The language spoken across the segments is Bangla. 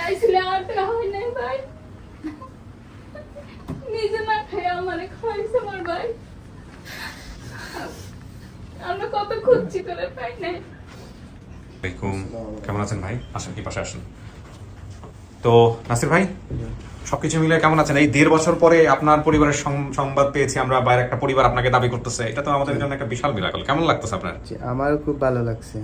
আইছিলে আর টাকা হয় নাই ভাই, নিজে না খেয়ে আমারে খাইছে আমার ভাই। আমরা কত খুঁজছি করে পাই নাই। কেমন আছেন ভাই? আসেন, কি পাশে আসেন। তো নাসির ভাই, সবকিছু মিলে কেমন আছেন? এই 1.5 বছর পরে আপনার পরিবারের সংবাদ পেয়েছি আমরা, বাইরে একটা পরিবার আপনাকে দাবি করতেছে, এটা তো আমাদের জন্য একটা বিশাল মিরাকল। কেমন লাগতেছে আপনার? আমারও খুব ভালো লাগছে।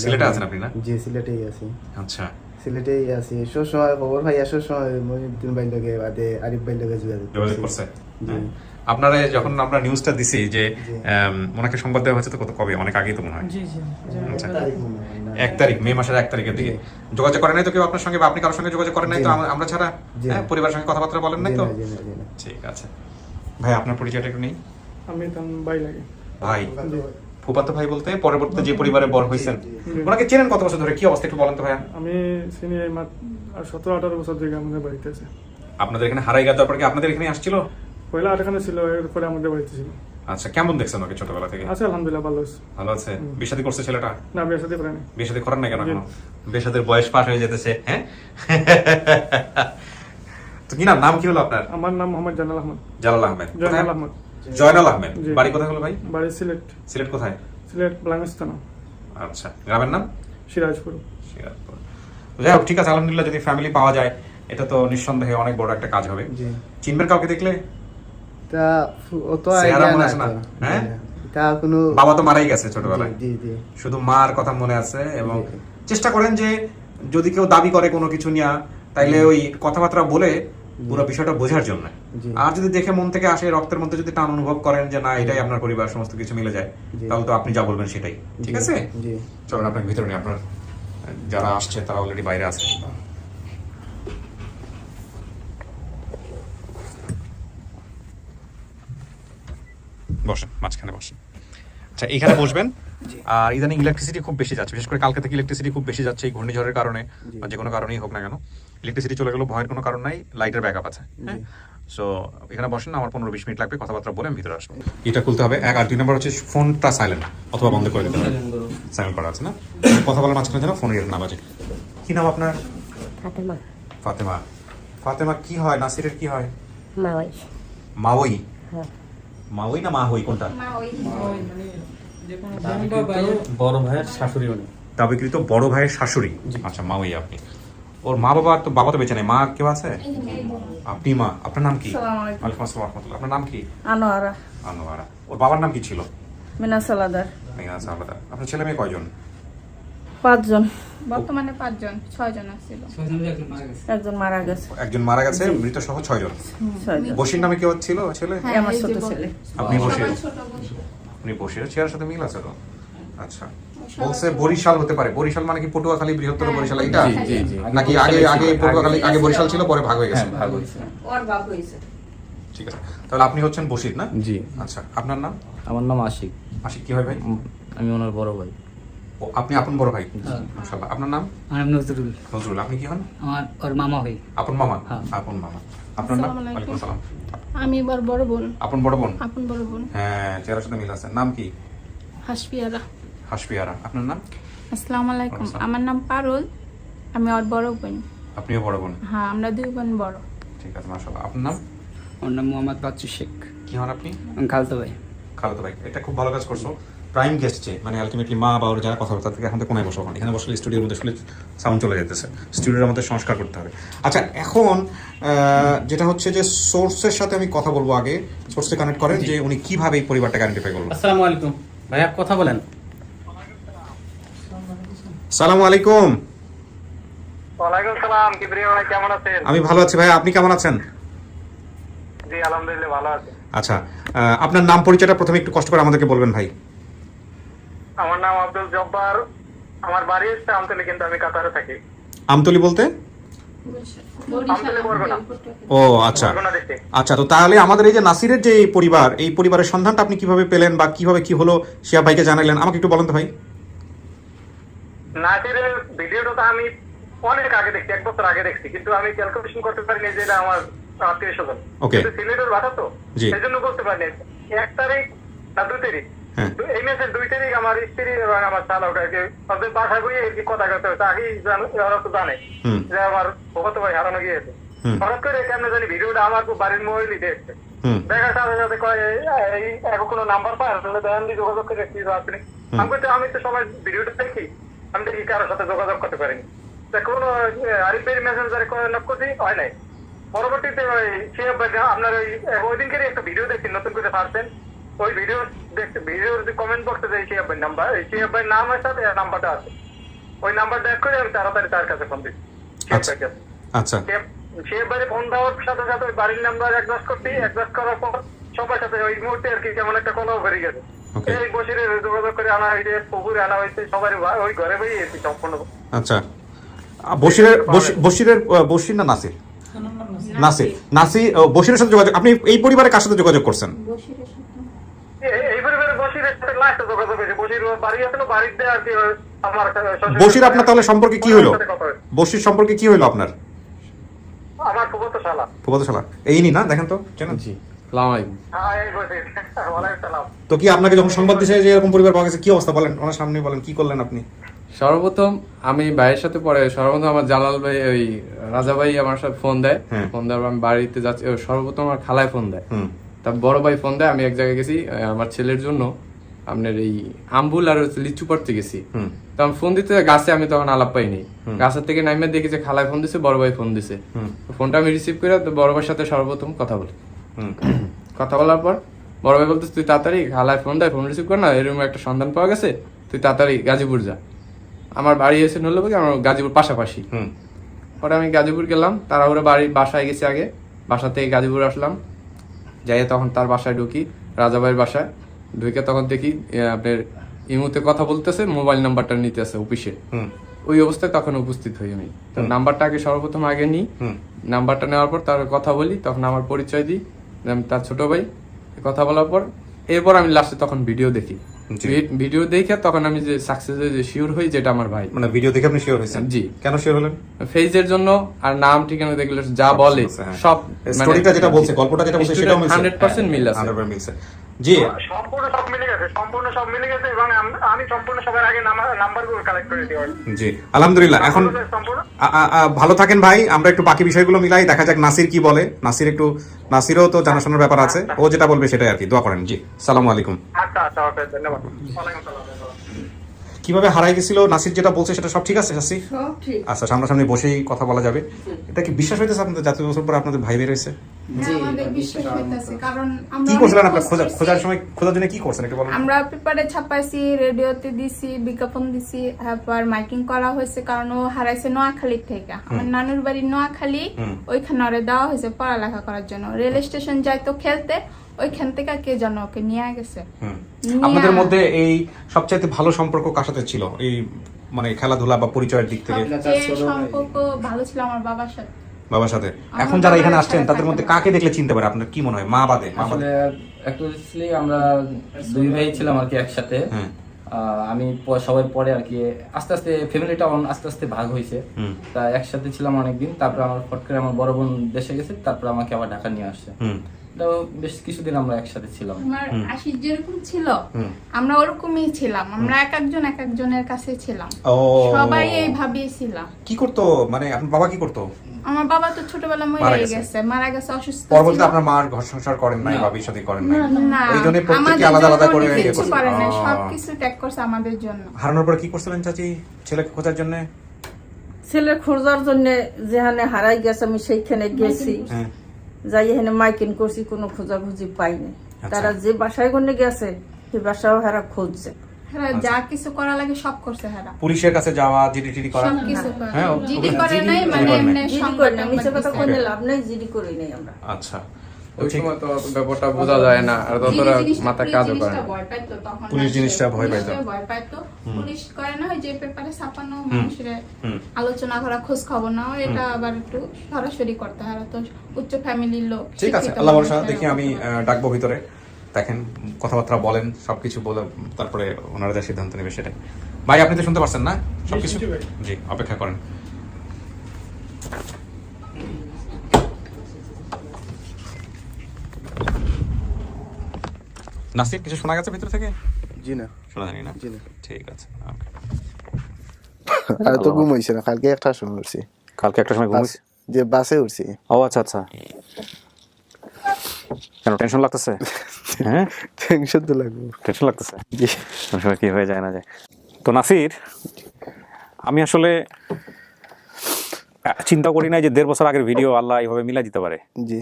সিলেটে আছেন আপনি না? জি, সিলেটেই আছি। আচ্ছা, সিলেটেই আছি। সবসময় খবর ভাই, সবসময় মহিউদ্দিন ভাই লগে বাদে আরিফ ভাই লগে যোগাযোগ করছে। জি। আপনারা যখন আমরা নিউজটা দিছি যে ওনাকে সংবাদ দেওয়া হয়েছে, তো কত কবে? অনেক আগেই তো মনে হয়। আচ্ছা, 1 তারিখ, মে মাসের 1 তারিখের দিকে। যোগাযোগ করেন নাই তো কেউ আপনার সঙ্গে, বা আপনি কারোর সঙ্গে যোগাযোগ করেন নাই তো আমরা ছাড়া? পরিবারের সঙ্গে কথাবার্তা বলেন নাই তো? ঠিক আছে ভাই, আপনার পরিচয়টা একটু নেই। আমি তো ভাই লাগে। ভাই, ফুফাতো ভাই বলতে পরবর্তীতে যে পরিবারে বড় হয়েছেন, ওনাকে চেনেন কত বছর ধরে? কি অবস্থা একটু বলেন তো ভাইয়া। আমি চিনি এই মাত্র 17-18 বছর থেকে আমাদের বাড়িতে আছে। আপনাদের এখানে হারাই গেছে, তারপর কি আপনাদের এখানে আসছিল? পয়লা আটখানে ছিল, এরপরে আমাদের বাড়িতে ছিল। আচ্ছা, কেমন দেখছেন ওকে ছোটবেলা থেকে? আছে আলহামদুলিল্লাহ, ভালো আছে। ভালো আছে। বিয়ে শাদী করছে ছেলেটা? না, বিয়ে শাদী করে নাই। বিয়ে শাদী করার না কেন এখনো? বিয়ে শাদীর বয়স পার হয়ে যেতেছে, হ্যাঁ? তো কি নাম কি হলো আপনার? আমার নাম মোহাম্মদ জালাল আহমদ। জালাল আহমেদ। জয়নাল আহমদ। জয়নাল আহমেদ। জি। বাড়ি কোথায় হলো ভাই? বাড়ি সিলেট। সিলেট কোথায়? সিলেট ব্লাঙ্গস্থানা। আচ্ছা, গ্রামের নাম? সিরাজপুর। সিরাজপুর। যাই হোক, ঠিক আছে, আলহামদুলিল্লাহ, যদি ফ্যামিলি পাওয়া যায় এটা তো নিঃসন্দেহে অনেক বড় একটা কাজ হবে। জি। চিনবেন কাউকে দেখলে? তা অত চেহারা আইডিয়া মনে না আছে না? তো। হ্যাঁ? তা কোনো বাবা তো মারাই গেছে ছোটবেলায়। জি জি। শুধু মার কথা মনে আছে। এবং জি। চেষ্টা করেন যে যদি কেউ দাবি করে কোনো কিছু নিয়ে, তাইলে ওই কথাবার্তা বলে পুরো বিষয়টা বোঝার জন্য। জি। আর যদি দেখে মন থেকে আসে, রক্তের মধ্যে যদি টান অনুভব করেন যে না এটাই আপনার পরিবার, সমস্ত কিছু মিলে যায়, জি। তাহলে তো আপনি যা বলবেন সেটাই ঠিক জি, আছে। জি। চলুন আপনার ভিতরে নিয়ে, আপনার যারা আসছে তারা অলরেডি বাইরে আছে। বসেন, মাঝখানে বসেন। আচ্ছা, এখানে বসবেন। আর ইদানিং ইলেকট্রিসিটি খুব বেশি যাচ্ছে, বিশেষ করে কালকে থেকে ইলেকট্রিসিটি খুব বেশি যাচ্ছে এই ঘূর্ণিঝড়ের কারণে, বা যে কোনো কারণেই হোক না কেন ইলেকট্রিসিটি চলে গেল, ভয়ের কোনো কারণ নাই, লাইটের ব্যাকআপ আছে। হ্যাঁ, সো এখানে বসেন, আমার 15-20 মিনিট লাগবে, কথাবার্তা বলে আমি ভিতরে আসবো। এটা খুলতে হবে 1, আর 2 নম্বর হচ্ছে ফোনটা সাইলেন্ট অথবা বন্ধ করে দিতে হবে। সাইলেন্ট করা আছে না? কথা বলার মাঝখানে যেন ফোনের না বাজে। কি নাম আপনার? ফাতেমা। ফাতেমা। ফাতেমা কি হয়? নাসিরের কি হয়? মাওয়াই। মাওই? হ্যাঁ। মাওই না মা হই, কোনটা? মা ওই বড় ভাইয়ের শাশুড়ি উনি। দাবিকৃত বড় ভাইয়ের শাশুড়ি। আচ্ছা, মা ওই আপনি। ওর মা বাবা তো, বাবা তো বেঁচে নেই, মা কেউ আছে? আপনি মা। আপনার নাম কি? ওয়ালাইকুম আসসালাম ওয়া রাহমাতুল্লাহ। আপনার নাম কি? আনোয়ারা। আনোয়ারা। ওর বাবার নাম কি ছিল? মিনাস আলাদার। মিনাস আলাদা। আপনার ছেলে মেয়ে কয়জন? 5 জন। বর্তমানে 5 জন, 6 জন ছিল। একজন মারা গেছে। একজন মারা গেছে, মৃত সহ 6 জন। 6 জন। বশির নামে কেউ ছিল ছেলে? হ্যাঁ, আমার এই যে ছোট বড়। ছেলে। আপনি বশির? ছোট বসে। আপনি বশির চেহারার সাথে মিল আছে তো? আচ্ছা, বলছে বরিশাল হতে পারে। বরিশাল মানে কি পটুয়াখালী, বৃহত্তর বরিশাল এটা? জি জি। নাকি আগে পটুয়াখালী, আগে বরিশাল ছিল, পরে ভাগ হয়ে গেছে? হ্যাঁ, ভাগ হয়েছে। ওর বাপ হইছে। ঠিক আছে, তাহলে আপনি হচ্ছেন বশির না? জি। আচ্ছা, আপনার নাম? আমার নাম আশিক। আশিক কি হয় ভাই? আমি ওনার বড় ভাই। ও, আপনি আপন বড় ভাই? মাশাআল্লাহ। আপনার নাম? আমার নজরুল। নজরুল। আপনি কি হন? আমার ওর মামা হই। আপন মামা? হ্যাঁ। আপন মামা। আপনার নাম? আসসালামু আলাইকুম। ওয়ালাইকুম আসসালাম। আমি এবার বড় বোন। আপন বড় বোন? আপন বড় বোন হ্যাঁ, চেহারার সাথে মিল আছে। নাম কি? হাসপিয়ারা। হাসপিয়ারা। আপনার নাম? আসসালামু আলাইকুম। আমার নাম পারুল, আমি ওর বড় বোন। আপনিও বড় বোন? হ্যাঁ, আমরা 2 বোন বড়। ঠিক আছে, মাশাআল্লাহ। আপনার নাম? ওর নাম মোহাম্মদ বাচ্চু শেখ। কি হন আপনি? আমি খালতো ভাই। খালাতো ভাই। এটা খুব ভালো কাজ করছো। প্রাইম গেস্টে মানে আলটিমেটলি মা বা ওর যারা কথাবার্তা থেকে এখন তো কোনায় বসো, এখানে বসলে স্টুডিওর মধ্যে শুলে সাউন্ড চলে যেতেছে, স্টুডিওর মধ্যে সংস্কার করতে হবে। আচ্ছা, এখন যেটা হচ্ছে যে সোর্সের সাথে আমি কথা বলবো, আগে সোর্সে কানেক্ট করেন যে উনি কিভাবে এই পরিবারটাকে আইডেন্টিফাই করলো। আসসালামু আলাইকুম ভাইয়া, কথা বলেন। সালামু আলাইকুম। ওয়ালাইকুম সালাম। কিবরিয়া ভাই কেমন আছেন? আমি ভালো আছি ভাই, আপনি কেমন আছেন? জি আলহামদুলিল্লাহ ভালো আছি। আচ্ছা, আপনার নাম পরিচয়টা প্রথমে একটু কষ্ট করে আমাদেরকে বলবেন ভাই। আমার নাম আব্দুল জব্বার। আমার বাড়ি হচ্ছে আমতলী, কিন্তু আমি কাতারে থাকি। আমতলি বলতে? আমতলী বরগুনা। ও আচ্ছা বরগুনা দেখি। আচ্ছা, তো তাহলে আমাদের এই যে নাসিরের যে পরিবার, এই পরিবারের সন্ধানটা আপনি কিভাবে পেলেন বা কিভাবে কি হলো শিয়া ভাইকে জানাইলেন, আমাকে একটু বলেন তো ভাই। নাসিরের ভিডিওটা তো আমি অনেক আগে দেখছি, 1 বছর আগে দেখছি, কিন্তু আমি ক্যালকুলেশন করতে পারিনি যে এটা আমার আত্মীয় স্বজন। Okay. সিলেটের ভাষা তো, জি। সেই জন্য বলতে পারিনি 1 তারিখ না 2 তারিখ হ্যাঁ। তো এই মেসের 2 তারিখ আমার স্ত্রী এবং আমার চালককে ওদের বাসায় গিয়ে কি কথা করতে হচ্ছে আগেই ওরা তো জানে হুম। যে আমার ভগত ভাই হারানো গিয়েছে। হুম। হঠাৎ করে কেমন জানি ভিডিওটা আমার খুব বাড়ির মোবাইলই দেখছে। হুম। দেখার সাথে সাথে কয় এই এখন কোনো নাম্বার পায় তাহলে দেন দিয়ে যোগাযোগ করে কি আপনি। আমি তো সবাই ভিডিওটা দেখি, আমি দেখি কারোর সাথে যোগাযোগ করতে পারিনি। তা কোনো আরিফের মেসেঞ্জারে নক করছি হয় নাই। পরবর্তীতে ওই শিহাব ভাই আপনার ওই দিনকারই একটা ভিডিও দেখছি নতুন করে ছাড়ছেন, ওই ভিডিও দেখতে ভিডিওর যে কমেন্ট বক্সে যে শিহাব ভাই নাম্বার, এই শিহাব ভাই নামের সাথে নাম্বারটা আছে, ওই নাম্বার দেখ করে আমি তাড়াতাড়ি তার কাছে ফোন দিচ্ছি। আচ্ছা শিহাব ভাই ফোন দেওয়ার সাথে সাথে ওই বাড়ির নাম্বার অ্যাডজাস্ট করছি, অ্যাডজাস্ট করার পর সবার সাথে ওই মুহূর্তে আর কি কেমন একটা কলাও বেরিয়ে গেছে। Okay. এই বসিরে যোগাযোগ করে আনা হয়েছে, পুকুরে আনা হয়েছে, সবাই ওই ঘরে বেরিয়েছি সম্পূর্ণ। আচ্ছা বশির না নাসির? নাসির বশিরের সাথে যোগাযোগ, আপনি এই পরিবারে কার সাথে যোগাযোগ করছেন? এই পরিবারে বসিরের সাথে লাস্টে যোগাযোগ হয়েছে, বসির বাড়ি আসলো, বাড়িতে আর কি আমার বশির আপনার তাহলে সম্পর্কে কি হলো? বশির সম্পর্কে কি হলো আপনার? আমার ফুফাতো শালা। ফুফাতো শালা এই নি না, দেখেন তো চেনেন? জি, সালাম আলাইকুম। হ্যাঁ এই বসির, ওয়ালাইকুম সালাম। তো কি আপনাকে যখন সংবাদ দিছে যে এরকম পরিবার পাওয়া গেছে, কি অবস্থা বলেন, ওনার সামনে বলেন কি করলেন আপনি? সর্বপ্রথম আমি ভাইয়ের সাথে পরে সর্বপ্রথম আমার জালাল ভাই ওই রাজা ভাই আমার সাথে ফোন দেয়, হ্যাঁ। ফোন দেওয়ার পর আমি বাড়িতে যাচ্ছি, সর্বপ্রথম আমার খালায় ফোন দেয়, হুম। তার বড় ভাই ফোন দেয়, আমি এক জায়গায় গেছি আমার ছেলের জন্য আপনার এই আম্বুল আর লিচু পড়তে গেছি, হুম। তো আমি ফোন দিতে গাছে আমি তখন আলাপ পাইনি, গাছের থেকে নামে দেখি যে খালায় ফোন দিছে, বড় ভাই ফোন দিছে, ফোনটা আমি রিসিভ করে তো বড় ভাইয়ের সাথে সর্বপ্রথম কথা বলি, কথা বলার পর বড় ভাই বলতেছে তুই তাড়াতাড়ি খালায় ফোন দেয়, ফোন রিসিভ কর না, এরকম একটা সন্ধান পাওয়া গেছে, তুই তাড়াতাড়ি গাজীপুর যা। আমার বাড়ি এসে নড়লো বলে আমার গাজীপুর পাশাপাশি, পরে আমি গাজীপুর গেলাম, তাড়াহুড়ো বাসায় গেছি, আগে বাসা থেকে গাজীপুর আসলাম, যাই তখন তার বাসায় ঢুকি, রাজাভাইয়ের বাসায় ঢুকে তখন দেখি আপনার ইমুতে কথা বলতেছে, মোবাইল নাম্বারটা নিতেছে অফিসে, ওই অবস্থায় তখন উপস্থিত হই আমি, তো নাম্বারটা আগে সর্বপ্রথম আগে নিই, নাম্বারটা নেওয়ার পর তার কথা বলি, তখন আমার পরিচয় দিই, আমি তার ছোট ভাই, কথা বলার পর এরপর আমি লাস্টে তখন ভিডিও দেখি, ভিডিও দেখে তখন আমি যে সাকসেস শিওর হই যেটা আমার ভাই। মানে ভিডিও দেখে আপনি শিওর হয়েছেন? জি। কেন শিওর হলেন? ফেজের জন্য আর নাম ঠিকানা দেখলে যা বলে সব স্টোরিটা যেটা বলছে, গল্পটা যেটা বলছে সেটাও মিলছে, 100% মিল আছে, 100% মিলছে। জি, সম্পূর্ণ সব মিলে গেছে এবং আমি সম্পূর্ণ সবার আগে নাম্বারগুলো কালেক্ট করে দিই। জি আলহামদুলিল্লাহ। এখন ভালো থাকেন ভাই, আমরা একটু বাকি বিষয়গুলো মিলাই, দেখা যাক নাসির কি বলে। নাসিরও তো জানাশোনার ব্যাপার আছে, ও যেটা বলবে সেটাই আর কি, দোয়া করেন। জি সালামু আলাইকুম। আচ্ছা ওকে, ধন্যবাদ। ওয়ালাইকুম সালাম। কিভাবে হারাই গেছিল নাসির যেটা বলছে সেটা সব ঠিক আছে নাসি? সব ঠিক। আচ্ছা, সামনাসামনি বসেই কথা বলা যাবে। এটা কি বিশ্বাস হইতেছে আপনাদের জাতীয় বছর পর আপনাদের ভাই বের হয়েছে? আমাদের বিশ্বাস হইতাছে, কারণ আমরা কি করছিলেন অনেক আপনার কষ্ট খোঁজার করছি। সময়, খোঁজার জন্য কি করছেন একটু বলুন? আমরা পেপারে ছাপাইছি, রেডিওতে দিছি, বিজ্ঞাপন দিছি, তারপর মাইকিং করা হয়েছে, কারণ ও হারাইছে নোয়াখালী থেকে। আমার নানুর বাড়ি নোয়াখালী, ওইখানে ওরে দেওয়া হয়েছে পড়ালেখা করার জন্য। রেল স্টেশন যাইতো খেলতে, ওইখান থেকে কে যেন ওকে নিয়ে গেছে। আপনাদের মধ্যে এই সবচাইতে ভালো সম্পর্ক কার সাথে ছিল, এই মানে খেলাধুলা বা পরিচয়ের দিক থেকে? সবচেয়ে সম্পর্ক ভালো ছিল আমার বাবার সাথে। বাবার সাথে। এখন যারা এখানে আসছেন তাদের মধ্যে কাকে দেখলে চিনতে পারে আপনার কি মনে হয়? মা বাদে? আসলে অ্যাকচুয়ালি আমরা দুই ভাই ছিলাম আর কি একসাথে, আমি সবাই পরে আর কি আস্তে আস্তে ফ্যামিলিটা আস্তে আস্তে ভাগ হয়েছে, তা একসাথে ছিলাম অনেকদিন, তারপর আমার ফট করে আমার বড় বোন দেশে গেছে, তারপর আমাকে আবার ঢাকা নিয়ে আসছে, তো বেশ কিছুদিন আমরা একসাথে ছিলাম। আমার আশিস যেরকম ছিল আমরা ওরকমই ছিলাম, আমরা এক একজনের কাছে ছিলাম, সবাই এইভাবেই ছিলাম। কি করতো মানে আপনার বাবা কি করতো? আমার বাবা তো ছোটবেলা মারা গেছে অসুস্থ ছিল। পরবর্তীতে আপনার মা ঘর সংসার করেন নাই বা বিয়ে শাদী করেন নাই? না, এইজন্য প্রত্যেককে আলাদা আলাদা করে কিছু করে না, সবকিছু ত্যাগ করছে আমাদের জন্য। হারানোর পর কি করছিলেন চাচি ছেলেকে খোঁজার জন্য? ছেলে খোঁজার জন্য যেখানে হারাই গেছে আমি সেইখানে গেছি, যাই এখানে মাইকিং করছি, কোনো খোঁজাখুঁজি পাইনি। তারা যে বাসায় গন্ডে গেছে সেই বাসাও হারা খুঁজছে, যা কিছু করা লাগে সব করছে হারা। পুলিশের কাছে যাওয়া, জিডি করা, সবকিছু করে। হ্যাঁ, জিডি করে নাই, মানে এমনি জিডি করে না, মিছে কথা কইলে লাভ নাই, জিডি করি নাই আমরা। আচ্ছা, ওই সময় তো ব্যাপারটা বোঝা যায় না, আর ততটা মাথা কাজও করে না। পুলিশ জিনিসটা ভয় পাইতো। পুলিশ করে না, ওই যে পেপারে ছাপানো, মানুষের আলোচনা করা, খোঁজ খবর না, এটা আবার একটু সরাসরি করতে হয়, তো উচ্চ ফ্যামিলির লোক। ঠিক আছে, আল্লাহ ভরসা। দেখি আমি ডাকবো ভিতরে, দেখেন কথাবার্তা বলেন, সবকিছু বলে তারপরে ওনারা যা সিদ্ধান্ত নেবে সেটাই। ভাই আপনি তো শুনতে পারছেন না সবকিছু? জি, অপেক্ষা করেন। নাসির, কিছু শোনা গেছে ভিতর থেকে? জি না শোনা জানি না জি না ঠিক আছে okay. আর তো ঘুম হইছে না কালকে একটা সময় উঠছি কালকে একটা সময় ঘুমিয়েছি যে বাসে উঠছি ও আচ্ছা আচ্ছা কেন টেনশন লাগতেছে হ্যাঁ টেনশন তো লাগবে টেনশন লাগতেছে জি কোন সময় কি হয়ে যায় না যায় তো নাসির আমি আসলে চিন্তা করি নাই যে 1.5 বছর আগের ভিডিও আল্লাহ এইভাবে মিলাই দিতে পারে জি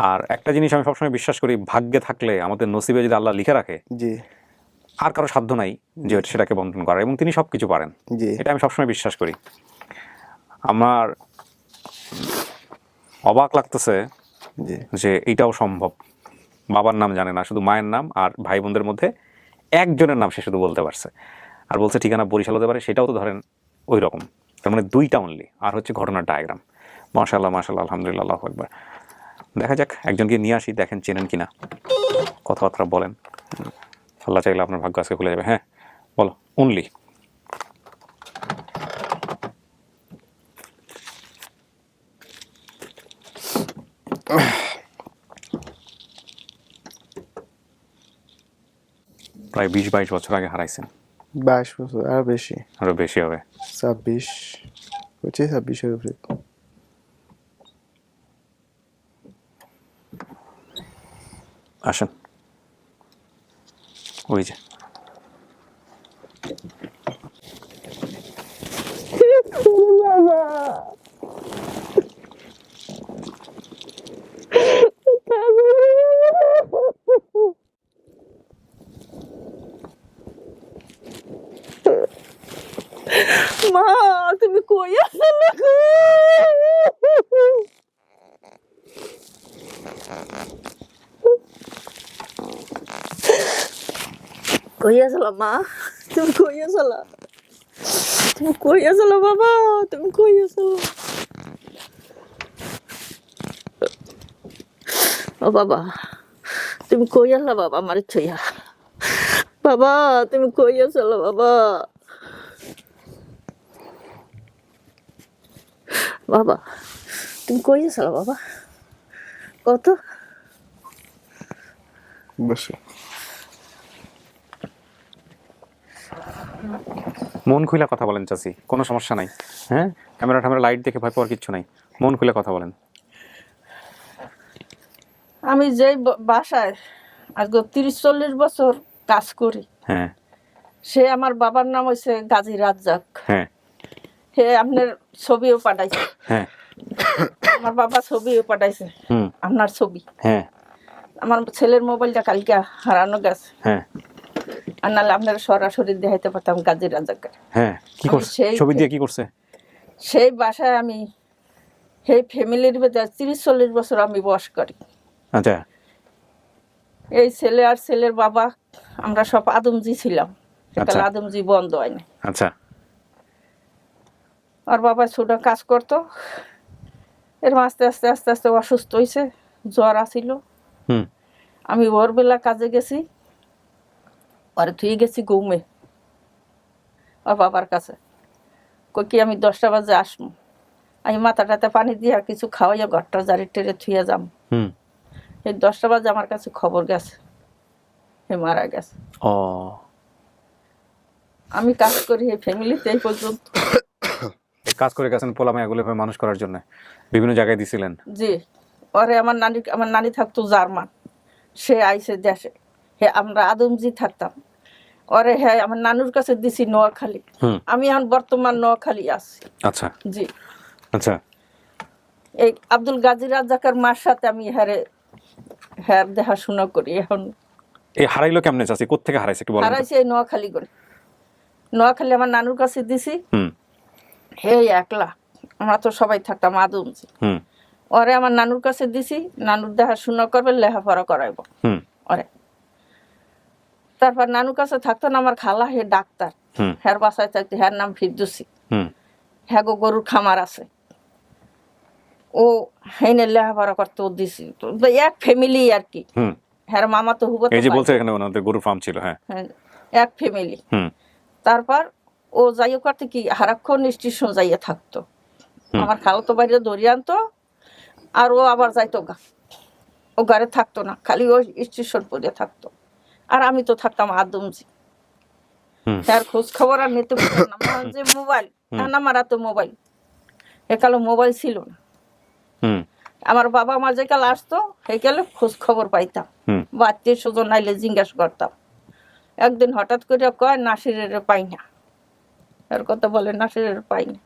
আর একটা জিনিস আমি সবসময় বিশ্বাস করি ভাগ্যে থাকলে আমাদের নসিবে যদি আল্লাহ লিখে রাখে জি আর কারো সাধ্য নাই যে সেটাকে বন্ধন করার এবং তিনি সবকিছু পারেন জি এটা আমি সবসময় বিশ্বাস করি আমার অবাক লাগতেছে জি যে এইটাও সম্ভব বাবার নাম জানে না শুধু মায়ের নাম আর ভাই বোনদের মধ্যে একজনের নাম সে শুধু বলতে পারছে আর বলছে ঠিকানা বরিশাল হতে পারে সেটাও তো ধরেন ওই রকম তার মানে 2টা অনলি আর হচ্ছে ঘটনার ডায়াগ্রাম মাশাআল্লাহ মাশাআল্লাহ আলহামদুলিল্লাহ আল্লাহু আকবার দেখা যাক একজনকে নিয়ে আসি দেখেন চেনেন কিনা কথাবার্তা বলেন আল্লাহ চাইলে আপনার ভাগ্য আজকে খুলে যাবে হ্যাঁ বলো অনলি প্রায় 20-22 বছর আগে হারাইছেন 22 বছর আর বেশি আরো বেশি হবে 26 26 এর উপরে আসেন ওই যে মা তুমি কই আছো না কই আছো মা তুমি কই আছো তুমি কই আছো বাবা তুমি কই আছো ও বাবা তুমি কই আছো বাবা আমার ছইয়া বাবা তুমি কই আছো বাবা বাবা তুমি কই আছো বাবা কত বসে মন খুলে কথা বলেন চাচি কোনো সমস্যা নাই হ্যাঁ ক্যামেরা লাইট দেখে ভয় পাওয়ার কিচ্ছু নাই মন খুলে কথা বলেন আমি যে বাসায় আজকে 30-40 বছর কাজ করি হ্যাঁ সে আমার বাবার নাম হইছে গাজী রাজ্জাক হ্যাঁ হে আপনার ছবিও পাঠাইছে হ্যাঁ আমার বাবা ছবিও পাঠাইছে হুম আপনার ছবি হ্যাঁ আমার ছেলের মোবাইলটা কালকে হারানো গেছে হ্যাঁ আর নাহলে আপনার সরাসরি দেখাইতে পারতাম গাজী রাজ্জাকের হ্যাঁ কি করছে সেই- ছবি দিয়ে কি করছে সেই বাসায় আমি সেই ফ্যামিলির ভেতরে 30-40 বছর আমি বস করি আচ্ছা এই ছেলে আর ছেলের বাবা আমরা সব আদমজি ছিলাম সেকালে আচ্ছা। আদমজি বন্ধ হয়নি আচ্ছা আর বাবা ছোট কাজ করতো এরকম আস্তে আস্তে আস্তে আস্তে অসুস্থ হয়েছে জ্বর আসিল হুম আমি ভোরবেলা কাজে গেছি আর থুয়ে গেছি ঘুমে ওর বাবার কাছে কই কি আমি 10টা বাজে আসবো আমি মাথাটাতে পানি দিয়ে আর কিছু খাওয়াইয়া ঘরটা জারি টেরে থুয়ে যাম হুম এই 10টা বাজে আমার কাছে খবর গেছে হে মারা গেছে ও আমি কাজ করি এই ফ্যামিলিতে এই পর্যন্ত কাজ করে গেছেন পোলা মায়াগুলো মানুষ করার জন্য বিভিন্ন জায়গায় দিছিলেন জি ওরে আমার নানি থাকতো জার্মান সে আইসে দেশে হে আমরা আদমজি থাকতাম ওরে হ্যাঁ আমার নানুর কাছে দিছি নোয়াখালী হুম আমি এখন বর্তমান নোয়াখালী আছি আচ্ছা জি আচ্ছা এই আব্দুল গাজী রাজ্জাকের মার সাথে আমি হ্যাঁ দেখাশোনা করি এখন এই হারাইলো কেমনে চাচি কোত্থেকে হারাইছে কি বলেন তো? হারাইছে এই নোয়াখালী করে নোয়াখালী আমার নানুর কাছে দিছি হুম হে একলা আমরা তো সবাই থাকতাম আদমজি হুম ওরে আমার নানুর কাছে দিছি নানুর দেখাশোনা করবে লেখাপড়া করাইব হুম ওরে তারপর নানুর কাছে থাকতো না আমার খালা হে ডাক্তার হুম হ্যার বাসায় থাকতো হ্যার নাম ফিরদুসি হুম হ্যাঁ গো গরুর খামার আছে ও হেনে লেখাপড়া করতে ও দিছি তো এক ফ্যামিলি আর কি হুম হ্যার মামা তো হুবো এই যে বলছে এখানে ওনাদের গরুর ফার্ম ছিল হ্যাঁ এক ফ্যামিলি হুম তারপর ও যাইও করতে কি হারাক্ষণ স্টেশন যাইয়া থাকতো আমার খালা তো বাইরে ধরিয়ে আনতো আর ও আবার যাইতো গা ও ঘরে থাকতো না খালি ও স্টেশন পরে থাকতো আর আমি তো থাকতাম আদমজি তার খোঁজ খবর আর নিতে পারতাম না। মনে হয় যে মোবাইল, এখন আমার হাতে মোবাইল, একালে মোবাইল ছিল না। হুম আমার বাবা মা যে কাল আসতো সেকালে খোঁজ খবর পাইতাম, হুম বা আত্মীয় স্বজন আইলে জিজ্ঞাসা করতাম। একদিন হঠাৎ করে কয় নাসিরের পাই না, এর কথা বলে নাসিরের পাই না।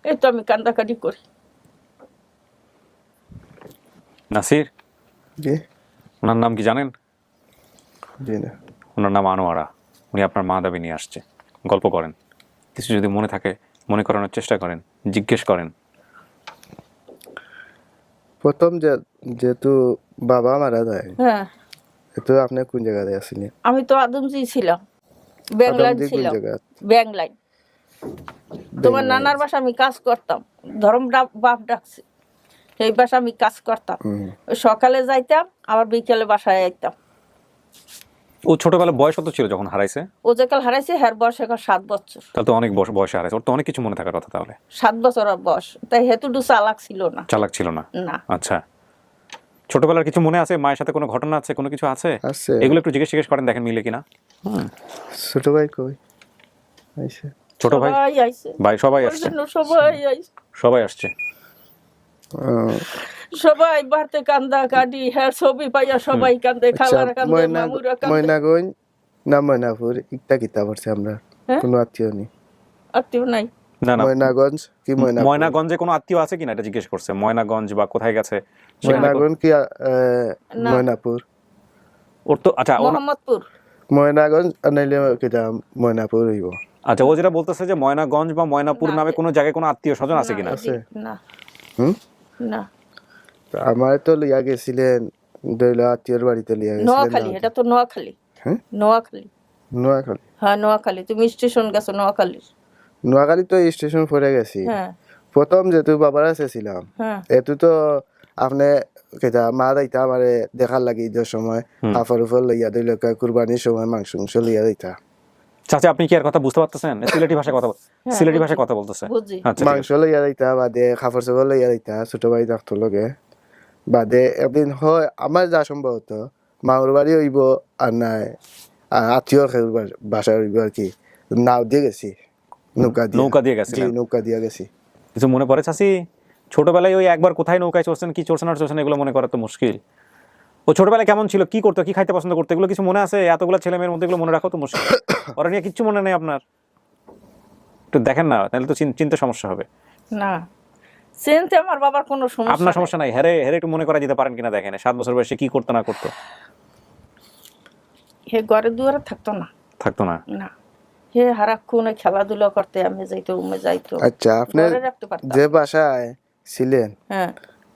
এই তো আমি কান্দাকাটি করি। নাসির, জি ওনার নাম কি জানেন? জি না। ওনার নাম আনোয়ারা। উনি আপনার মা দাবি নিয়ে আসছে। গল্প করেন, কিছু যদি মনে থাকে মনে করানোর চেষ্টা করেন, জিজ্ঞেস করেন। প্রথম যেহেতু বাবা মারা যায়, হ্যাঁ, তো আপনি কোন জায়গায় আসেনি? আমি তো আদমজি ছিলাম, ব্যাংলাইন আদমজি কোন ছিলাম, জায়গা? ব্যাংলাইন। তোমার নানার বাসা আমি কাজ করতাম, ধর্ম বাপ ডাকছে, সেই বাসা আমি কাজ করতাম। ওই সকালে যাইতাম, আবার বিকেলে বাসায় আইতাম। ও ছোটবেলায় বয়স কত ছিল যখন হারাইছে? ও যে কাল হারাইছে হ্যার বয়স এখন 7 বছর। তাহলে তো অনেক বয়সে হারাইছে, ওর তো অনেক কিছু মনে থাকার কথা। তাহলে 7 বছর ওর বয়স, তাই হেতুটু চালাক ছিল না। চালাক ছিল না? না। আচ্ছা, ছোটবেলার কিছু মনে আছে? মায়ের সাথে কোনো ঘটনা আছে, কোনো কিছু আছে? আছে। এগুলো একটু জিজ্ঞেস করেন, দেখেন মিলে কিনা। ছোট ভাই কই আইছে? ছোট ভাই সবাই আইছে, ভাই সবাই ওর আসছে? জন্য সবাই আইছে, সবাই আসছে। সবাই বাড়তে কান্দা কাটি, হ্যাঁ ছবি পাইয়া সবাই কান্দে, খালারা কান্দে, মামুরা কান্দে। ময়নাগঞ্জ না ময়নাপুর একটা কিতা পড়ছে আমরা, হ্যাঁ? কোনো আত্মীয় নেই। আত্মীয় নাই। না না, ময়নাগঞ্জ কি ময়নাপুর? ময়নাগঞ্জে কোনো আত্মীয় আছে কিনা এটা জিজ্ঞেস করছে। ময়নাগঞ্জ বা কোথায় গেছে সেখানে ময়নাগঞ্জ কি না। ময়নাপুর? ওর তো আচ্ছা মোহাম্মদপুর। ময়নাগঞ্জ নাইলে কিতা ময়নাপুর হইব। আচ্ছা, ও যেটা বলতেছে যে ময়নাগঞ্জ বা ময়নাপুর নামে কোনো জায়গায় কোনো আত্মীয় স্বজন আছে কিনা। আছে? না হুম, না, তো আমার তো লিয়া গেছিলেন দইলা আত্মীয়র বাড়িতে লিয়া নোয়াখালী, গেছিলেন। এটা তো নোয়াখালী। হ্যাঁ, নোয়াখালী, নোয়াখালী। হ্যাঁ নোয়াখালী। তুমি স্টেশন গেছো নোয়াখালী? নোয়াখালী তো স্টেশন পরে গেছি। হ্যাঁ প্রথম যেহেতু বাবার কাছে ছিলাম, হ্যাঁ। এতু তো আপনি কেটা মা দাইতা আমারে দেখার লাগি ঈদের সময় হাফার উপর লইয়া দিল, কুরবানির সময় মাংস লইয়া দিতা। চাচা আপনি কি আর কথা বুঝতে পারতেছেন? সিলেটি ভাষায় কথা সিলেটি ভাষায় কথা বলতেছে। বুঝি। আচ্ছা, মাংস লইয়া দিতা, বাদে খাফর চাফর লইয়া দিতা, ছোট ভাই থাকতো লগে। বাদে একদিন হয় আমার যা সম্ভবত মামার বাড়ি হইব আর নাই আত্মীয় বাসায় হইব আর কি, নাও দিয়ে গেছি, নৌকা দিয়ে গেছি। জি, নৌকা দিয়ে গেছি। কিছু মনে পড়ে চাচি? ছোটবেলায় ওই একবার কোথায় নৌকায় চড়ছেন, কি চড়ছেন আর চড়ছেন, এগুলো মনে করা তো মুশকিল। ও ছোটবেলায় কেমন ছিল, কি করতো, কি খাইতে পছন্দ করতো, এগুলো কিছু মনে আছে? এতগুলো ছেলে মেয়ের মধ্যে এগুলো মনে রাখো তো মুশকিল। ওরা নিয়ে কিচ্ছু মনে নেই আপনার? একটু দেখেন না, তাহলে তো চিন্তা সমস্যা হবে। না, চিনতে আমার বাবার কোনো সমস্যা আপনার নাই। সমস্যা নাই, হেরে হেরে একটু মনে করা যেতে পারেন কিনা দেখেন। 7 বছর বয়সে কি করতো না করতো? হে ঘরে দুয়ারে থাকতো না। থাকতো না? না, হে হারাক্ষণ খেলাধুলা করতে আমি যাইতো, উমে যাইতো। আচ্ছা, আপনি ঘরে রাখতে পারতাম। যে বাসায় ছিলেন হ্যাঁ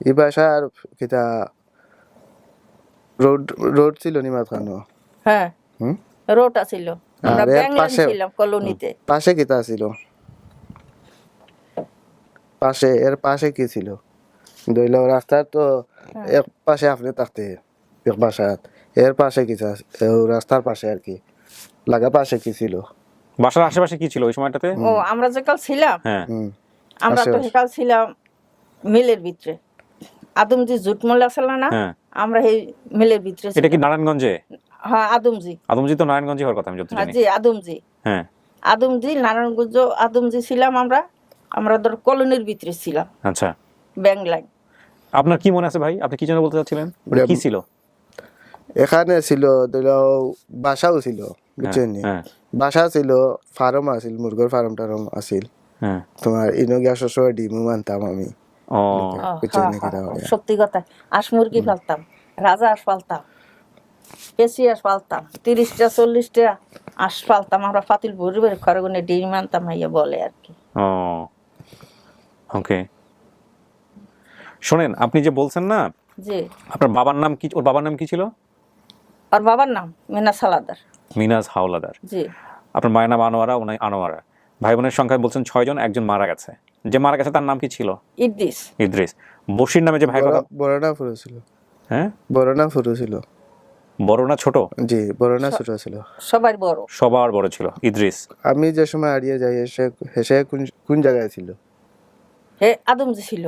এই বাসার কিতা রোড রোড ছিল নি মাঝখানো? হ্যাঁ, হুম, রোড আছিল। আমরা আর এর ব্যাংলাইন পাশে- ছিলাম কলোনিতে। পাশে কিতা ছিল? পাশে এর পাশে কি ছিল? দইল রাস্তার তো এক পাশে আপনি থাকতে এক বাসাত, এর পাশে কি রাস্তার পাশে আর কি লাগা পাশে কি ছিল? বাসার আশেপাশে কি ছিল ওই সময়টাতে? ও আমরা যে কাল ছিলাম, হ্যাঁ, হুম, আমরা তো আশেপাশে। হেকাল ছিলাম মিলের ভিতরে। আদমজি জুটমল আছিল না, হ্যাঁ। আমরা এই মিলের ভিতরে এটা কি ছিলাম। নারায়ণগঞ্জে? হ্যাঁ আদমজি। আদমজি তো নারায়ণগঞ্জে হওয়ার কথা আমি যত হ্যাঁ জানি। জি আদমজি। হ্যাঁ, আদমজি নারায়ণগঞ্জ আদমজি ছিলাম আমরা। আমরা ধর কলোনির ভিতরে ছিলাম, আচ্ছা। ব্যাংলাইন। আপনার কি মনে আছে ভাই? আপনি কি যেন বলতে চাচ্ছিলেন? ওটা কি ছিল? এখানে ছিল দইল বাসাও ছিল, বুঝছেন নি? হ্যাঁ, বাসা ছিল, ফার্ম আছিল, মুরগোর ফার্ম টার্ম আছিল। হ্যাঁ। তোমার ইনো গ্যাস সময় ডিমও মানতাম আমি। ও বুঝছেন নি কিতা বলে? সত্যি কথা, হাঁস মুরগি পালতাম, রাজা হাঁস পালতাম, পেশি হাঁস পালতাম, 30টা 40টা হাঁস পালতাম আমরা। পাতিল ভরে ভরে ঘরে গুনে ডিম আনতাম, ইয়ে বলে আর কি। ও ওকে। শোনেন, আপনি যে বলছেন না জি, আপনার বাবার নাম কি, ওর বাবার নাম কি ছিল? আর বাবার নাম মিনা সালাদার। মিনাজ হাওলাদার। জি, আপনার মায়ের নাম আনোয়ারা, উনি আনোয়ারা। ভাই বোনের সংখ্যা বলছেন 6 জন, একজন মারা গেছে। যে মারা গেছে তার নাম কি ছিল? ইদ্রিস। ইদ্রিস। বশির নামে যে ভাই কথা, বড় না ফুরো ছিল? হ্যাঁ, বড় না ফুরো ছিল? বড় না ছোট? জি, বড় না ছোট ছিল? সবার বড়। সবার বড় ছিল ইদ্রিস। আমি যে সময় হারিয়ে যাই হেসে কোন জায়গায় ছিল? হে আদমজি ছিল।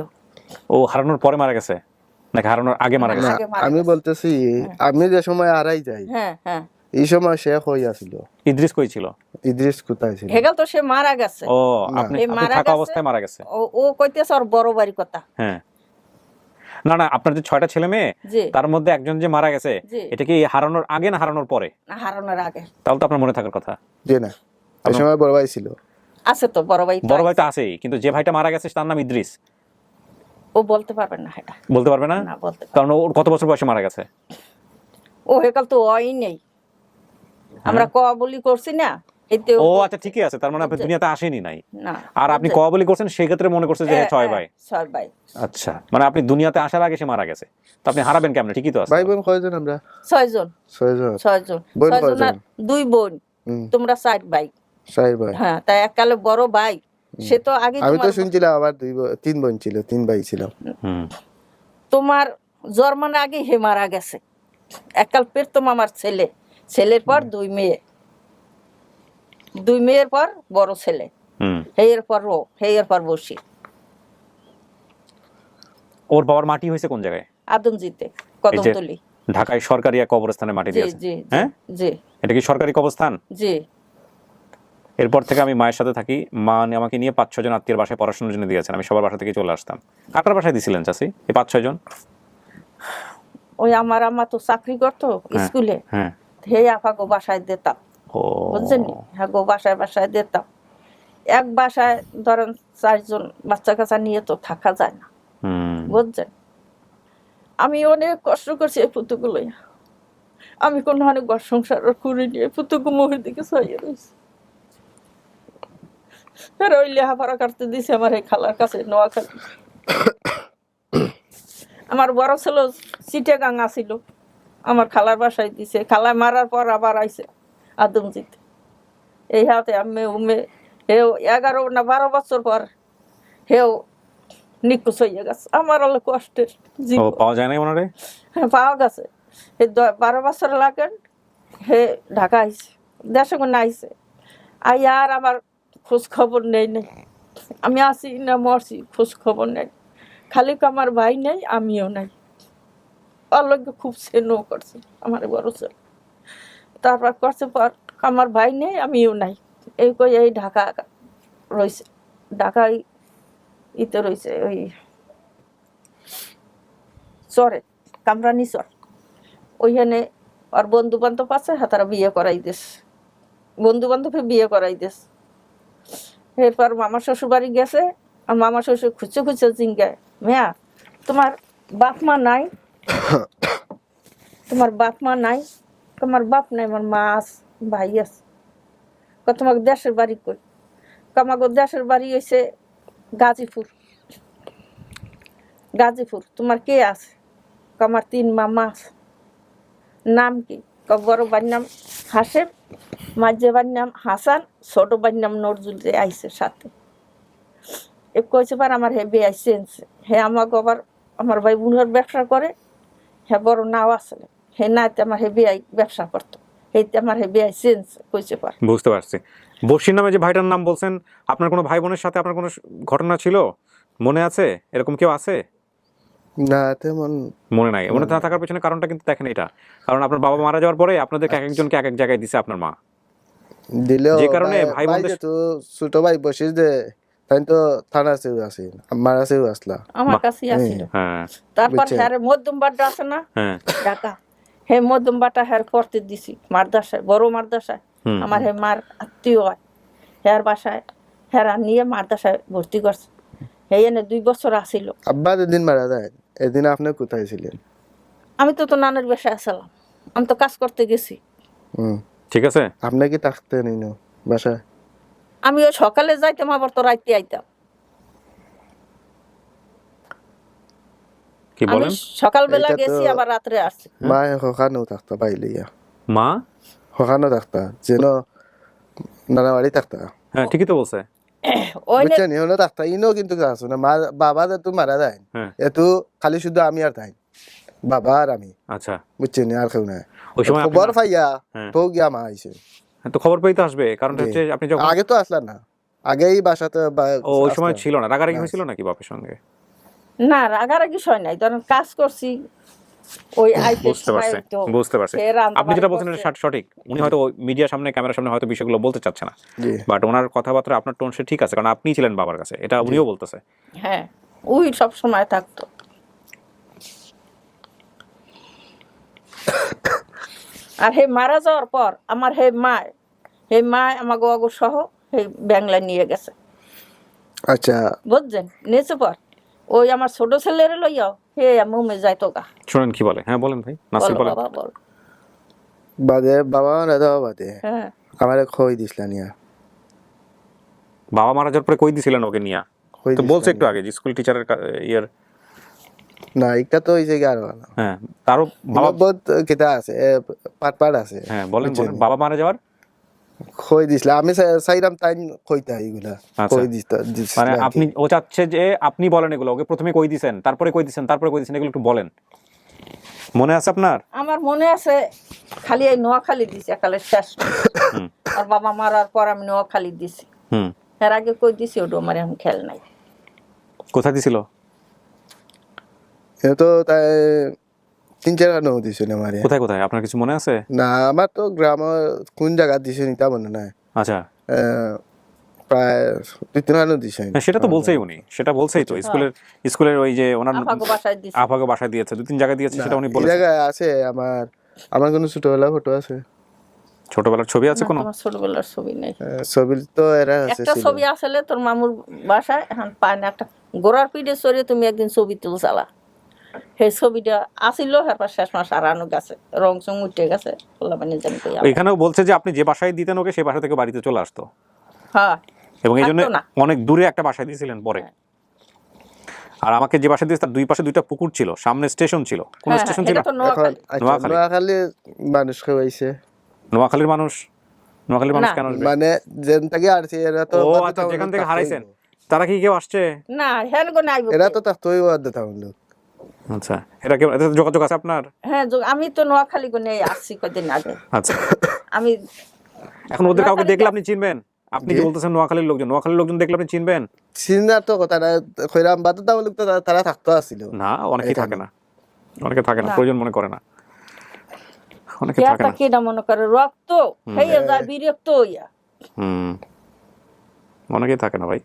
ও হারানোর পরে মারা গেছে নাকি হারানোর আগে মারা গেছে? আগে মারা আমি গেছে। বলতেছি আমি যে সময় হারাই যাই হ্যাঁ হ্যাঁ, এই সময় সে কই আছিল, ইদ্রিস কই ছিল? ইদ্রিস কোথায় ছিল? হেগাল তো সে মারা গেছে। ও না। আপনি এই আপনি মারা থাকা গেছে। অবস্থায় মারা গেছে? ও কইতেছে ওর বড় বাড়ির কথা। হ্যাঁ, না না, আপনার যে 6টা ছেলে মেয়ে, জি তার মধ্যে একজন যে মারা গেছে, জি। এটা কি হারানোর আগে না হারানোর পরে? না, হারানোর আগে। তাহলে তো আপনার মনে থাকার কথা। যে না, এই সময় বড় ভাই ছিল। আছে তো বড় ভাই তো বড় ভাই তো আছে। আছেই, কিন্তু যে ভাইটা মারা গেছে তার নাম ইদ্রিস। ও বলতে পারবে না এটা। বলতে পারবে না? না বলতে পারবে কারণ ওর কত বছর বয়সে মারা গেছে? ও হেকাল তো ওই নেই, আমরা ক বলি করছি না এতে ও আচ্ছা, ঠিকই আছে, তার মানে আপনি দুনিয়াতে আসেনি নাই। না। আর আপনি ক বলি করছেন, সেই ক্ষেত্রে মনে করছে যে 6 ভাই। 6 ভাই। আচ্ছা, মানে আপনি দুনিয়াতে আসার আগে সে মারা গেছে, তো আপনি হারাবেন কেমনে? ঠিকই তো আছে। ভাই বোন কয়জন আমরা? 6 জন। 6 জন। 6 জন। বোন 6 কয়জন? জনের 2 বোন, তোমরা 4 ভাই। 4 ভাই। হ্যাঁ, তাই এককালে বড় ভাই সে তো আগে আমি তো তোমার শুনছিলাম আবার 3 বোন ছিল, 3 ভাই ছিল। তোমার জন্মানোর আগে হে মারা গেছে। এককাল পের তো আমার ছেলে, ছেলের পর 2 মেয়ে, 2 মেয়ের পর বড় ছেলে, হেয়ের পর ও, হেয়ের পর বসি। ওর বাবার মাটি হয়েছে কোন জায়গায়? আদমজিতে, কদমতলি। ঢাকায় সরকারি এক কবরস্থানে মাটি জি দিয়েছে। জি হ্যাঁ, জি এটা কি সরকারি কবরস্থান? জি। এরপর থেকে আমি মায়ের সাথে থাকি, মা আমাকে নিয়ে 5-6 জন আত্মীয়ের বাসায় পড়াশোনার জন্য দিয়েছেন, আমি সবার বাসা থেকে চলে আসতাম। কাটার বাসায় দিছিলেন চাচি এই 5-6 জন? ওই আমার আম্মা তো চাকরি করতো স্কুলে, হ্যাঁ। হে আপা গো বাসায় দিতাম, ও বুঝছেন? হ্যাঁ গো বাসায় বাসায় দিতাম। এক বাসায় ধরেন 4 জন বাচ্চা কাচ্চা নিয়ে তো থাকা যায় না, বুঝছেন? আমি অনেক কষ্ট করছি এই পুতুগুলো, আমি কোনো অনেক ঘর সংসার করিনি, এই পুতুকু মুখের দিকে চাইয়ে রয়েছে। ওই লেহাপড়া কাটতে দিছে আমার এই খালার কাছে নোয়াখালী। আমার বড় ছেলে চিটাগাং ছিল, আমার খালার বাসায় দিছে। খালা মারার পর আবার আইছে আদমজিতে। এই হাতে আমি উমে হেও 11 না 12 বছর পর হেও নিখোঁজ হয়ে গেছে। আমার হলো কষ্টের ও জীবন। পাওয়া যায় না ওনারে? হ্যাঁ, পাওয়া গেছে। এই 12 বছর লাগেন হে ঢাকা আইছে, দেশে কোনো আইছে। আই আর আমার খোঁজ খবর নেই নেই, আমি আসি না মরছি খোঁজ খবর নেই। খালি আমার ভাই নেই, আমিও নাই। অলগে খুব স্নেহ করছে আমার বড় ছেলে। তারপর করছে পর আমার ভাই নেই, আমিও নাই। এই কই এই ঢাকা রয়েছে, ঢাকায় ইতে রয়েছে ওই চরে, কামরানি চর। ওইখানে আর বন্ধু বান্ধব আছে, হাতারা বিয়ে করাই দিস, বন্ধু বান্ধবে বিয়ে করাই দিস। এরপর মামা শ্বশুর বাড়ি গেছে, আর মামা শ্বশুর খুঁজছে খুঁজছে জিঙ্গায়, মেয়া তোমার বাপ মা নাই? তোমার বাপ মা নাই? তোমার বাপ নাই, আমার মা আছে, ভাই আছে। তোমার দেশের বাড়ি কই? আমাকে দেশের বাড়ি হয়েছে গাজীপুর। গাজীপুর। তোমার কে আছে? আমার 3 মামা আছে। নাম কি? বড় ভাইয়ের নাম হাসেম, মাঝে ভাইয়ের নাম হাসান, ছোট ভাইয়ের নাম নজরুল। যে আইসে সাথে এ কইছে পার আমার হে বিয়ে আইসে, হে আমাকে আবার আমার ভাই বোনের ব্যবসা করে, হ্যাঁ বড় নাও আসলে হে নাইতে আমার হে বিয়ে ব্যবসা করতো, হেতে আমার হে বিয়ে আইসে কইছে পার। বুঝতে পারছি। বসির নামে যে ভাইটার নাম বলছেন, আপনার কোনো ভাই বোনের সাথে আপনার কোনো ঘটনা ছিল মনে আছে? এরকম কেউ আছে? না তেমন মনে নাই। মনে না থাকার পেছনে কারণটা কিন্তু দেখেন এটা, কারণ আপনার বাবা মারা যাওয়ার পরে আপনাদেরকে এক একজনকে এক এক জায়গায় দিছে আপনার মা, দিলেও যে কারণে ভাই বোনদের তো ছোট ভাই বসিস দে, তাই তো থানা সেও আছে, আমার কাছেও আসলা। আমার কাছেই আসিল। হ্যাঁ তারপর বুঝছে। হ্যাঁ মধ্যম বাড্ডা আছে না হ্যাঁ ঢাকা, হে মধ্যম বাটা হ্যার করতে দিছি মারদাসায়, বড় মারদাসায়। আমার হে মার আত্মীয় হয়, হের বাসায় হেরা নিয়ে মারদাসায় ভর্তি করছে। হে এনে 2 বছর আসিল। আব্বা যেদিন মারা যায়, এদিন আপনি কোথায় ছিলেন? আমি তো নানের বাসায় আসলাম, আমি তো কাজ করতে গেছি। ঠিক আছে। আপনি কি থাকতেন ইনো বাসায়? আমি ওই সকালে যাইতাম, আবার তো রাইতে আইতাম। কি আমি বলেন? সকালবেলা এটা তো- গেছি, আবার রাত্রে আসছি। মা হকানো থাকতা পাইলে মা? হকানো থাকতা, যেন নানা বাড়ি থাকতা, হ্যাঁ ঠিকই তো বলছে। ওই নে- বুঝছেন? ইনো থাকতা, ইনো কিন্তু আছে না। মা বাবা যেহেতু মারা যায়, হ্যাঁ এতু খালি শুধু আমি আর তাই, বাবা আর আমি, আচ্ছা। বুঝছেন? আর কেউ নাই। ওই সময় খবর পাইয়া হ্যাঁ। তো গিয়া মা আইছে। তো খবর পেয়ে তো আসবে, কারণ হচ্ছে আপনি যখন আগে তো আসলা না, আগেই বাসাতে ওই সময় ছিল না, রাগারাগি না। হয়েছিল নাকি বাপের সঙ্গে? না রাগারাগি হয় নাই, ধরেন কাজ করছি, ওই আইতে বুঝতে পারছি, বুঝতে পারছি। আপনি যেটা বলছেন এটা সঠিক। উনি হয়তো মিডিয়ার সামনে, ক্যামেরার সামনে হয়তো বিষয়গুলো বলতে চাচ্ছে না, জি বাট ওনার কথাবার্তা আপনার টোন সে ঠিক আছে, কারণ আপনি ছিলেন বাবার কাছে, এটা উনিও বলতেছে। হ্যাঁ ওই সব সময় থাকতো। আর হে মারা যাওয়ার পর আমার হে মা আমাকে অগো সহ হে বাংলা নিয়ে গেছে, আচ্ছা বুঝছেন? নিয়েছে পর ওই আমার ছোট ছেলের লইয়াও হে মুমে যাইতো গা। শুনেন কি বলে, হ্যাঁ বলেন ভাই, নাসির বলো বলেন। বাবা বল। বাদে বাবা মারা যাওয়া বাদে হ্যাঁ আমার খই দিছিলেন ইয়া, বাবা মারা যাওয়ার পরে কই দিছিলেন ওকে নিয়া? খই তো বলছে দিছিলেন। একটু আগে যে স্কুল টিচারের ইয়ের, না একটা তো হইছে কি আরো ভালো হ্যাঁ তারও বাবা, বহুত কেটা আছে পাট আছে। হ্যাঁ বলেন বলেন, বাবা মারা যাওয়ার খই দিছিল আমি চাইলাম তাই কইতা এইগুলা আচ্ছা। কই দিতা মানে আপনি, ও চাচ্ছে যে আপনি বলেন এগুলো, ওকে প্রথমে কই দিছেন, তারপরে কই দিছেন, তারপরে কই দিছেন, এগুলো একটু বলেন, মনে আছে আপনার? আমার মনে আছে খালি এই নোয়াখালী দিছি একালে শেষ। আর বাবা মারার পর আমি নোয়াখালী দিছি, হুম, এর আগে কই দিছি ওটা আমার এখন খেয়াল নাই। কোথায় দিছিল? এ তো তাই 3-4 গানো দিছিল আমারে। কোথায় কোথায় আপনার কিছু মনে আছে? না আমার তো গ্রাম কোন জায়গা দিছিল তা মনে নাই। আচ্ছা, প্রায় 2-3 গানো দিছিল। হ্যাঁ সেটা তো বলছেই উনি, সেটা বলছেই তো, স্কুলের ওই যে ওনার আপাকে বাসায় দিছি। আপাকে বাসায় দিয়েছে, 2-3 জায়গায় দিয়েছে, সেটা উনি এই বলেছেন। জায়গায় আছে আমার কোনো ছোটবেলা ফটো আছে। ছোটবেলার ছবি আছে না, কোনো? তোমার ছোটবেলার ছবি নেই। ছবি তো এরা আছে একটা ছিল। ছবি আসলে তোর মামুর বাসায় এখন পায় না, একটা গোড়ার পিঠে সরিয়ে তুমি একদিন ছবি তুলছালা, সেই ছবিটা আসিল, তারপর শেষ মাস আরানো গেছে, রং চং উঠে গেছে, বললাম মানে জানি কই আবার। এখানেও বলছে যে আপনি যে বাসায় দিতেন ওকে, সেই বাসা থেকে বাড়িতে চলে আসতো, হ্যাঁ এবং এই জন্য থাকতো না। অনেক দূরে একটা বাসায় দিয়েছিলেন পরে। আর আমাকে যে বাসায় দিয়েছে তার দুই পাশে 2টা পুকুর ছিল, সামনে স্টেশন ছিল। কোন হ্যাঁ, স্টেশন হ্যাঁ, ছিল? এটা তো এখন নোয়াখালী। আচ্ছা, নোয়াখালী মানুষ খাওয়াইছে। নোয়াখালীর মানুষ না। কেন আসবে? মানে যেন থেকে আসছে এরা তো ও বাদে আচ্ছা, তাহলে যেখান থেকে থাকতোই হারাইছেন না। তারা কি কেউ আসছে? না হ্যান গো নাই এরা তো থাকতোই বাদে তাহলে। আচ্ছা, এটা কেউ, এটাতে যোগাযোগ আছে আপনার? হ্যাঁ আমি তো নোয়াখালী গো নেই আসছি কদিন আগে। আচ্ছা, আমি এখন ওদের কাউকে নোয়াখালী দেখলে আপনি চিনবেন? আপনি কি বলতেছেন নোয়াখালীর লোকজন দেখলে আপনি চিনবেন? চিনার তো কথা না, কইরাম বাদে তাহলে তো তারা থাকতো আসছিল। না, অনেকেই থাকে না, না। প্রয়োজন মনে করে না, অনেকে থাকে কেটা না। কেটা মনে করে রক্ত হইয়া যায় বিরক্ত হইয়া। হুম, অনেকেই থাকে না ভাই।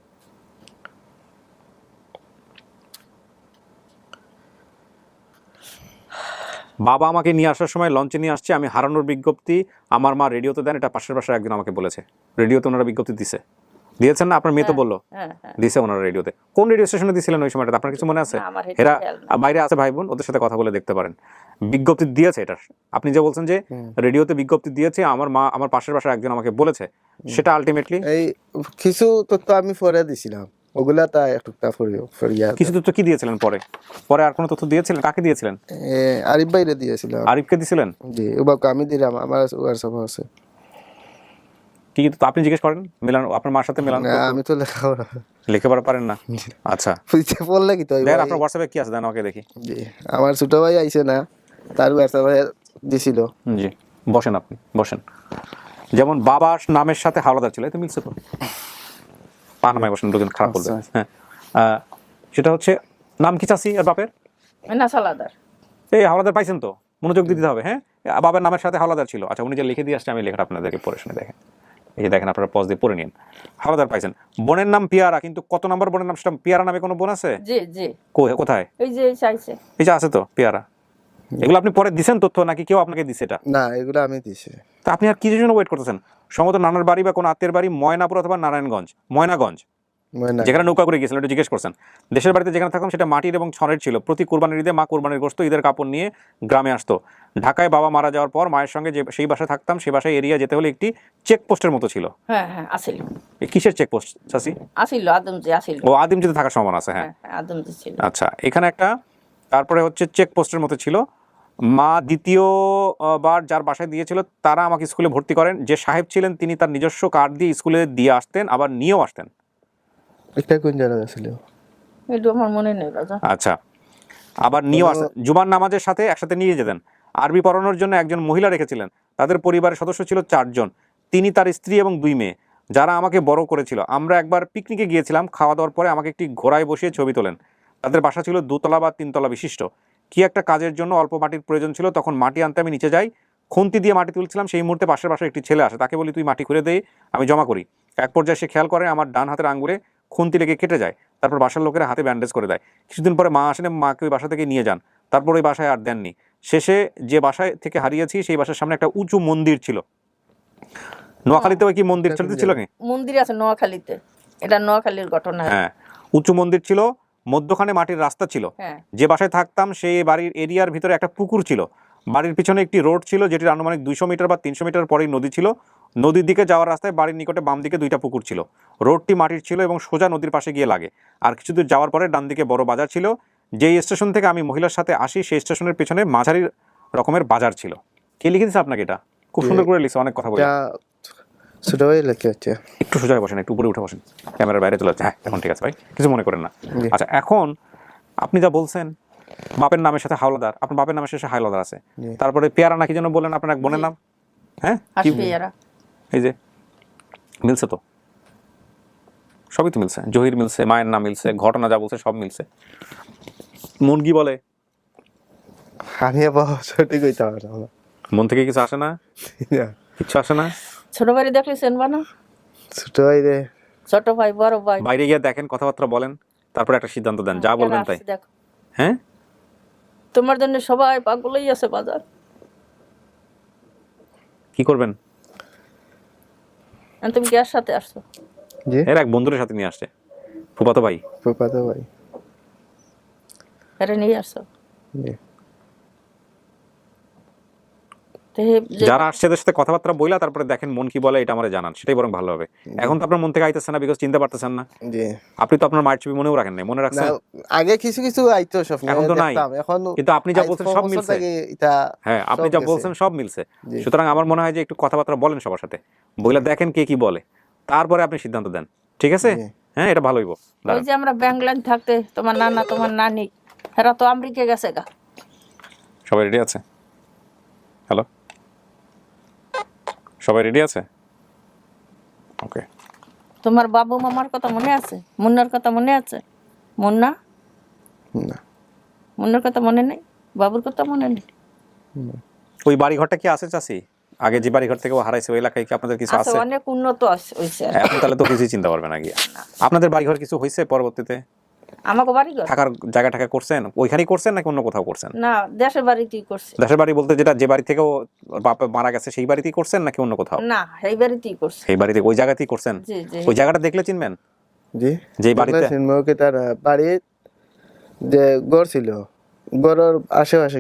বাবা আমাকে নিয়ে আসার সময় লঞ্চে নিয়ে আসছে, আমি হারানোর বিজ্ঞপ্তি আমার মা রেডিওতে দেন, এটা পাশের বাসায় একজন আমাকে বলেছে। রেডিওতে ওনারা বিজ্ঞপ্তি দিয়েছেন না? আপনার মেয়ে তো বললো হ্যাঁ হ্যাঁ দিছে ওনারা রেডিওতে। কোন রেডিও স্টেশনে দিয়েছিলেন ওই সময়টা, আপনার কিছু মনে আছে? না, আমার এটা এরা খেয়াল নাই। বাইরে আছে ভাই বোন, ওদের সাথে কথা বলে দেখতে পারেন। বিজ্ঞপ্তি দিয়েছে এটা, আপনি যে বলছেন যে রেডিওতে বিজ্ঞপ্তি দিয়েছে, আমার পাশের বাসায় একজন আমাকে বলেছে, সেটা আলটিমেটলি এই কিছু তথ্য আমি পরে দিছিলাম, ওগুলা তা একটুটা ফরিয়া কিছু তথ্য কি দিয়েছিলেন পরে আর কোনো তথ্য দিয়েছিলেন? কাকে দিয়েছিলেন? আরিফ ভাইরে দিয়েছিলাম। আরিফকে দিয়েছিলেন? জি ওবাকে আমি দিলাম, আমার হোয়াটসঅ্যাপ আছে। কি তো আপনি জিজ্ঞেস করেন মেলান, আপনার মার সাথে মেলান? না, আমি তো লেখাপড়া পারেন না? আচ্ছা, বুঝতে পড়লে কি তো দেখেন আপনার হোয়াটসঅ্যাপে কি আছে, দেন আমাকে দেখি। জি আমার ছোট ভাই আইছে না, তার হোয়াটসঅ্যাপে দিছিল। জি, বসেন, আপনি বসেন। যেমন বাবার নামের সাথে হাওলাদার ছিল, এই তো মিলছে তো। পানামায় বসেন, দুজন খারাপ বলবে। হ্যাঁ, সেটা হচ্ছে নাম কি চাচি আর বাপের? না সালাদার। এই হাওলাদার পাইছেন তো, মনোযোগ দিতে হবে। হ্যাঁ, বাবার নামের সাথে হাওলাদার ছিল। আচ্ছা, উনি যে লিখে দিয়ে আসছে, আমি লেখাটা আপনাদেরকে পড়ে শুনে দেখেন। এই যে দেখেন, আপনারা পজ দিয়ে পড়ে নিন। হাওলাদার পাইছেন। বোনের নাম পিয়ারা, কিন্তু কত নম্বর বোনের নাম? সেটা পিয়ারা নামে কোনো বোন আছে? জি জি কোথায়? এই যে চাইছে। এই যে আছে তো পিয়ারা। এগুলো আপনি পরে দিছেন তথ্য, নাকি কেউ আপনাকে দিছে এটা? না, এগুলো আমি দিছি। তা আপনি আর কি জন্য ওয়েট করতেছেন? সম্ভবত নানার বাড়ি বা কোনো আত্মীয়ের বাড়ি ময়নাপুর অথবা ময়নাগঞ্জ, ময়না যেখানে নৌকা করে গিয়েছিলেন, একটু জিজ্ঞেস করছেন। দেশের বাড়িতে যেখানে থাকতাম সেটা মাটির এবং ছড়ের ছিল। প্রতি কুরবানির ঈদে মা কুরবানির গোশত, ঈদের কাপড় নিয়ে গ্রামে আসতো। ঢাকায় বাবা মারা যাওয়ার পর মায়ের সঙ্গে যে সেই বাসায় থাকতাম, সেই বাসায় এরিয়া যেতে হলে একটি চেকপোস্টের মতো ছিল। হ্যাঁ হ্যাঁ আসিল। এই কিসের চেকপোস্ট চাচি? আসিল আদমজি আসিল। ও আদিমজিতে থাকার সম্ভাবনা আছে। হ্যাঁ, হ্যাঁ আদমজি ছিল। আচ্ছা, এখানে একটা, তারপরে হচ্ছে চেকপোস্টের মতো ছিল। মা দ্বিতীয়বার যার বাসায় দিয়েছিল তারা আমাকে স্কুলে ভর্তি করেন। যে সাহেব ছিলেন তিনি তার নিজস্ব কার্ড দিয়ে স্কুলে দিয়ে আসতেন, আবার নিয়েও আসতেন। এটা কোন জায়গা ছিল? এটা আমার মনে নেই রাজা। আচ্ছা, আবার নিয়েও আসতেন। জুমার নামাজের সাথে একসাথে নিয়ে যেতেন। আরবি পড়ানোর জন্য একজন মহিলা রেখেছিলেন। তাদের পরিবারের সদস্য ছিল 4 জন, তিনি, তার স্ত্রী এবং 2 মেয়ে, যারা আমাকে বড় করেছিল। আমরা একবার পিকনিকে গিয়েছিলাম, খাওয়া দাওয়ার পরে আমাকে একটি ঘোড়ায় বসিয়ে ছবি তোলেন। তাদের বাসা ছিল 2 তলা বা 3 তলা বিশিষ্ট। কি একটা কাজের জন্য অল্প মাটির প্রয়োজন ছিল, তখন মাটি আনতে আমি নিচে যাই, খুন্তি দিয়ে মাটি তুলছিলাম, সেই মুহূর্তে পাশের বাসার একটি ছেলে আসে, তাকে বলি তুই মাটি খুঁড়ে দে, আমি জমা করি। এক পর্যায়ে সে খেয়াল করে আমার ডান হাতের আঙ্গুলে খুন্তি লেগে কেটে যায়, তারপর বাসার লোকেরা হাতে ব্যান্ডেজ করে দেয়। কিছুদিন পরে মা আসেন, মাকে ওই বাসা থেকে নিয়ে যান, তারপর ওই বাসায় আর দেননি। শেষে যে বাসায় থেকে হারিয়েছি সেই বাসার সামনে একটা উঁচু মন্দির ছিল। নোয়াখালীতে ওই কি মন্দির ছিল কি? মন্দির আছে নোয়াখালীতে, এটা নোয়াখালীর ঘটনা। হ্যাঁ, উঁচু মন্দির ছিল, মধ্যখানে মাটির রাস্তা ছিল। হ্যাঁ, যে বাসায় থাকতাম সেই বাড়ির এরিয়ার ভিতরে একটা পুকুর ছিল, বাড়ির পিছনে একটি রোড ছিল যেটির আনুমানিক 200 মিটার বা 300 মিটার পরেই নদী ছিল। নদীর দিকে যাওয়ার রাস্তায় বাড়ির নিকটে বাম দিকে 2টা পুকুর ছিল। রোডটি মাটির ছিল এবং সোজা নদীর পাশে গিয়ে লাগে। আর কিছু দূর যাওয়ার পরে ডান দিকে বড় বাজার ছিল। যেই স্টেশন থেকে আমি মহিলার সাথে আসি সেই স্টেশনের পেছনে মাঝারি রকমের বাজার ছিল। কে লিখে দিচ্ছে আপনাকে এটা? খুব সুন্দর করে লিখছে, অনেক কথা বলে। ছোট ভাই লেখা হচ্ছে। একটু সোজা বসেন, একটু উপরে উঠে বসেন, ক্যামেরার বাইরে চলে যাচ্ছে। হ্যাঁ, এখন ঠিক আছে ভাই, কিছু মনে করেন না। আচ্ছা, এখন আপনি যা বলছেন বাপের নামের সাথে হাওলাদার, আপনার বাপের নামের শেষে হাওলাদার আছে, তারপরে পেয়ারা নাকি যেন বললেন আপনার এক বোনের নাম? হ্যাঁ, কি পেয়ারা? এই যে মিলছে তো, সবই তো মিলছে, জহির মিলছে, মায়ের নাম মিলছে, ঘটনা যা বলছে সব মিলছে। মন কি বলে? আমি সঠিক হইতে পারে না, মন থেকে কিছু আসে না, কিছু আসে না। ছোট ভাই দেখলে চেনবা না? ছোট ভাই রে, ছোট ভাই বড় ভাই বাইরে গিয়ে দেখেন, কথাবার্তা বলেন, তারপরে একটা সিদ্ধান্ত দেন, যা বলবেন তাই। হ্যাঁ, তোমার জন্য সবাই পাগলই আছে বাজার। কি করবেন? তুমি কার সাথে আসছো? এর এক বন্ধুদের সাথে নিয়ে আসছে, ফুফাতো ভাই। ফুফাতো ভাই এটা নিয়ে আসছো? যারা আসছে এদের সাথে কথাবার্তা বইলা তারপরে দেখেন মন কি বলে, এটা আমারে জানান, সেটাই বরং ভালো হবে। এখন তো আপনার মন থেকে আইতেছে না, বিকজ চিনতে পারতেছেন না। আপনি তো আপনার মায়ের ছবি মনেও রাখেন নাই, মনে রাখছেন? আগে কিছু কিছু আইতো স্বপ্নে, এখন তো নাই। এখন কিন্তু আপনি যা বলছেন সব মিলছে। হ্যাঁ, আপনি যা বলছেন সব মিলছে। সুতরাং আমার মনে হয় যে একটু কথাবার্তা বলেন সবার সাথে, বইলা দেখেন কে কি বলে, তারপরে আপনি সিদ্ধান্ত দেন, ঠিক আছে? হ্যাঁ, এটা ভালো হইব। ওই যে আমরা ব্যাংলাইন থাকতে তোমার নানা তোমার নানি এরা তো আমেরিকা গেছে গা। সবাই রেডি আছে? হ্যালো, সবাই রেডি আছে? ওকে। তোমার বাবু মামার কথা মনে আছে? মুন্নার কথা মনে আছে? মুন্না, মুন্নার কথা মনে নেই? বাবুর কথা মনে নেই? ওই বাড়ি ঘরটা কি আছে চাচি? আগে যে বাড়ি ঘর থেকে ও হারাইছে ওই এলাকায় কি আপনাদের কিছু আছে? অনেক উন্নত হইছে। এখন তাহলে তো কিছুই চিন্তা করবে না গিয়া। আপনাদের বাড়ি ঘর কিছু হইছে পরবর্তীতে? আমাকে বাড়ি ঘর থাকার জায়গা টাকা করছেন ওইখানেই করছেন নাকি অন্য কোথাও করছেন? না, দেশের বাড়িতেই করছে। দেশের বাড়ি বলতে যেটা যে বাড়ি থেকে ও বাপ মারা গেছে সেই বাড়িতেই করছেন নাকি অন্য কোথাও? না, এই বাড়িতেই করছে। সেই বাড়িতে ওই জায়গাতেই করছেন? জি জি। ওই জায়গাটা দেখলে চিনবেন? জি, যে বাড়িতে চিনমকে তার বাড়ি যে ঘর ছিল, ঘরের আশেপাশে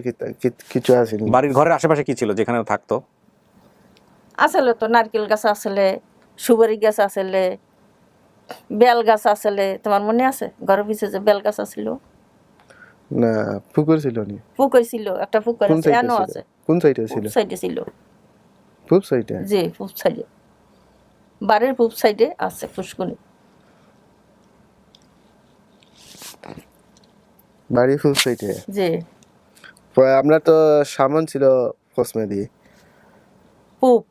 কিছু আছে? বাড়ির ঘরের আশেপাশে কি ছিল যেখানে থাকতো? আসলে তো নারকেল গাছ আসলে, সুপারি গাছ আসলে, বেল গাছ আসলে। তোমার মনে আছে ঘরের পিছনে যে বেল গাছ আছিল? না, পুকুর ছিল নি? পুকুর ছিল, একটা পুকুর আছে, এনো আছে। কোন সাইডে ছিল? সাইডে ছিল। পূব সাইডে? জি, পূব সাইডে, বাড়ির পূব সাইডে আছে পুষ্কুনি। বাড়ি পূব সাইডে? জি। আমরা তো সামন ছিল কসমে দিয়ে পূব,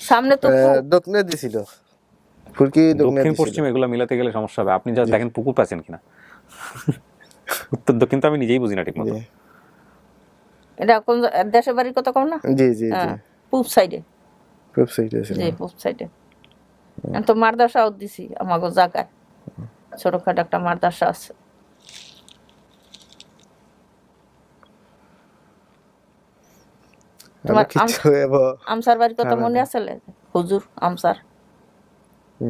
সামনে তো দক্ষিণে দিছিল। ফুলকি দক্ষিণ পশ্চিম এগুলো মিলাতে গেলে সমস্যা হবে। আপনি যা দেখেন পুকুর পাচ্ছেন কিনা। উত্তর দক্ষিণ তো আমি নিজেই বুঝি না ঠিক মতো। এটা কোন দেশের বাড়ির কথা কম না? জি জি জি, পূব সাইডে। পূব সাইডে ছিল। জি, পূব সাইডে। তো মাদ্রাসাও দিছি আমাগো জায়গায়, ছোটখাটো একটা মাদ্রাসা আছে। তোমার আমসার বাড়ির কথা মনে আছে? হুজুর আমসার